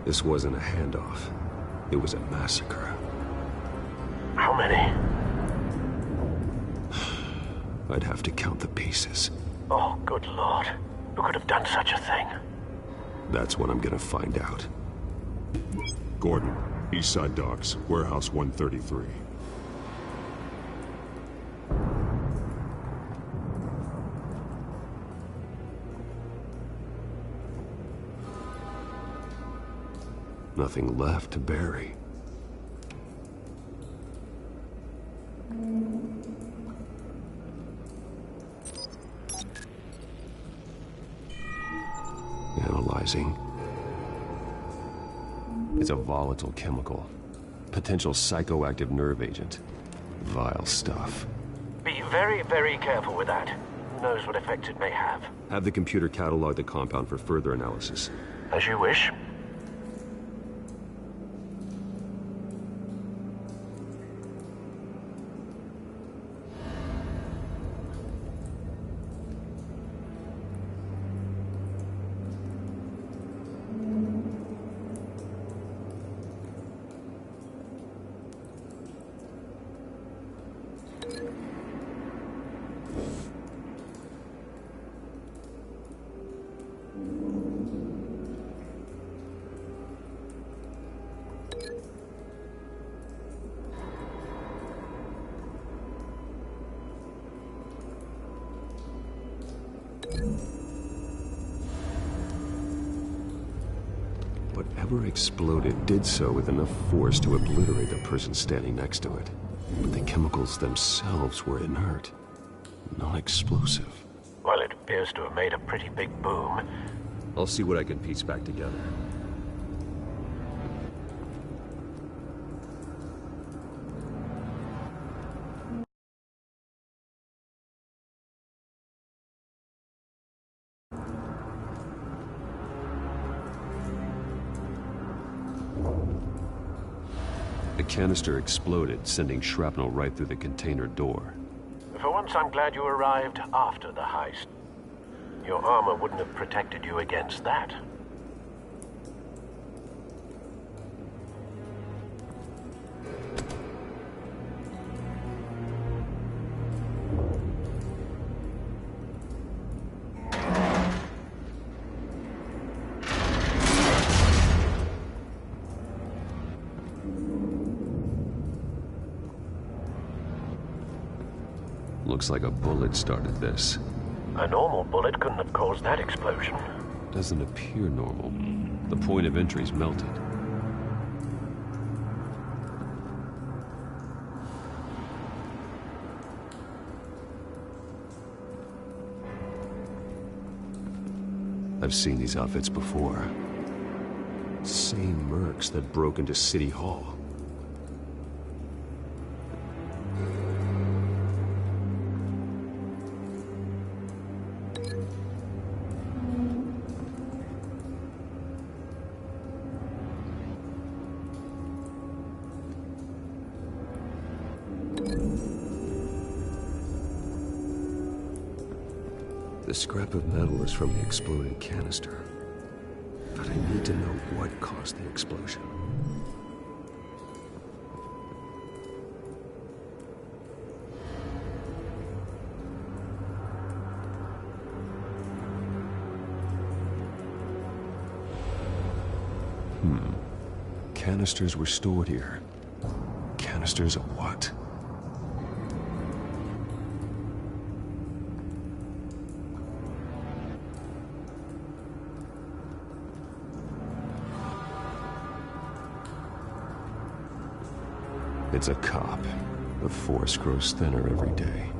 This wasn't a handoff. It was a massacre. How many? I'd have to count the pieces. Oh, good Lord. Who could have done such a thing? That's what I'm gonna find out. Gordon, Eastside Docks, Warehouse 133. Nothing left to bury. Analyzing. It's a volatile chemical. Potential psychoactive nerve agent. Vile stuff. Be very, very careful with that. Who knows what effect it may have. Have the computer catalog the compound for further analysis. As you wish. Whatever exploded did so with enough force to obliterate the person standing next to it. But the chemicals themselves were inert, non-explosive. Well, it appears to have made a pretty big boom. I'll see what I can piece back together. The canister exploded, sending shrapnel right through the container door. For once, I'm glad you arrived after the heist. Your armor wouldn't have protected you against that. Looks like a bullet started this. A normal bullet couldn't have caused that explosion. Doesn't appear normal. The point of entry's melted. I've seen these outfits before. Same mercs that broke into City Hall. The scrap of metal is from the exploded canister. But I need to know what caused the explosion. Canisters were stored here. Canisters of what? It's a cop. The force grows thinner every day.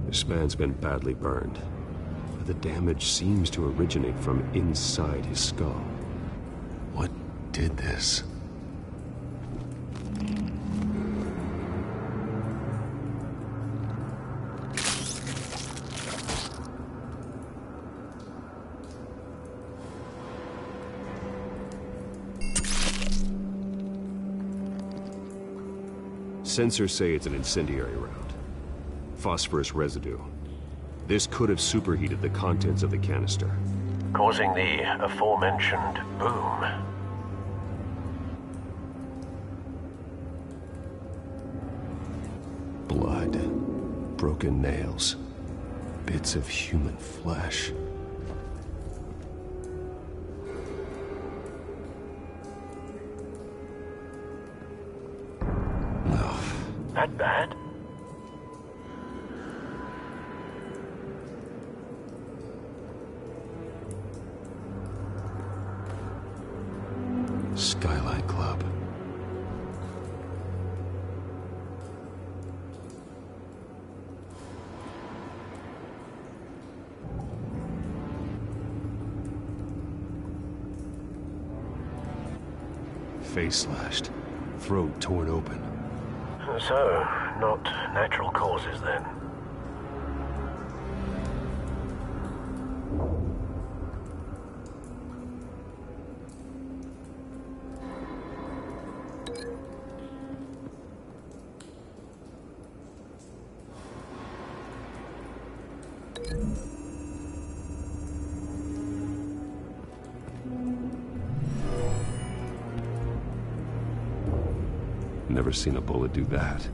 This man's been badly burned, but the damage seems to originate from inside his skull. What did this? Sensors say it's an incendiary round. Phosphorus residue. This could have superheated the contents of the canister, causing the aforementioned boom. Blood, broken nails, bits of human flesh. That bad? Skyline Club. Face slashed, throat torn open. So, not natural causes then. Never seen a bullet do that.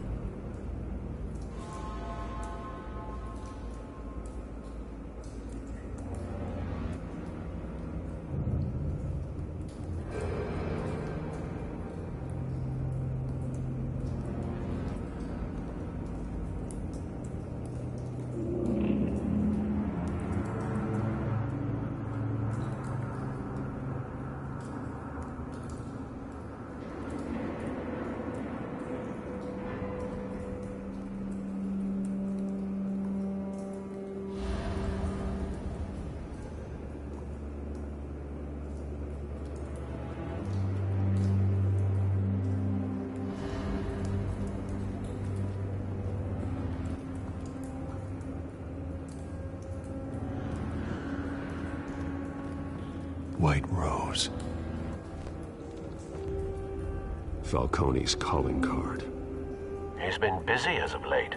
White Rose. Falcone's calling card. He's been busy as of late.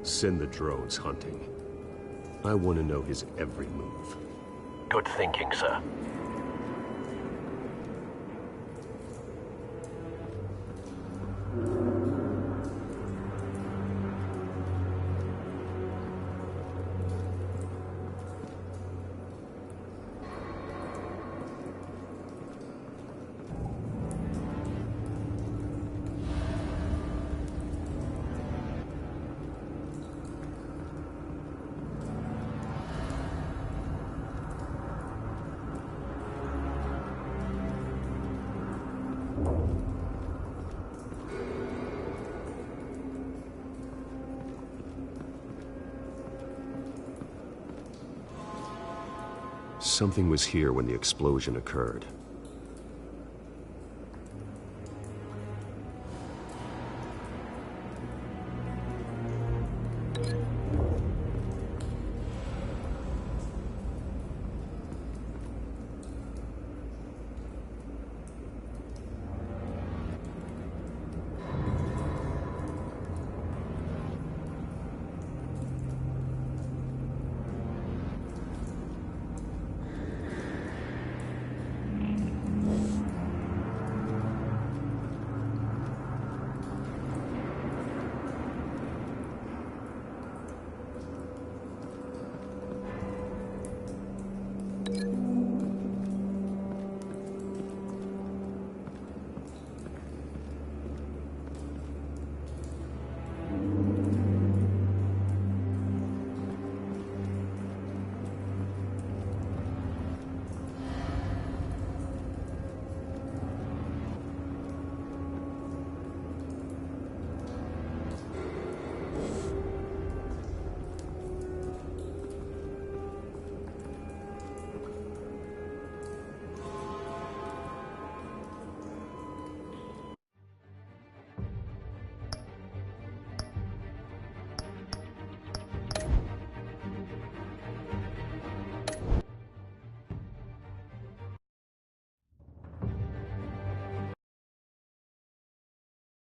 Send the drones hunting. I want to know his every move. Good thinking, sir. Something was here when the explosion occurred.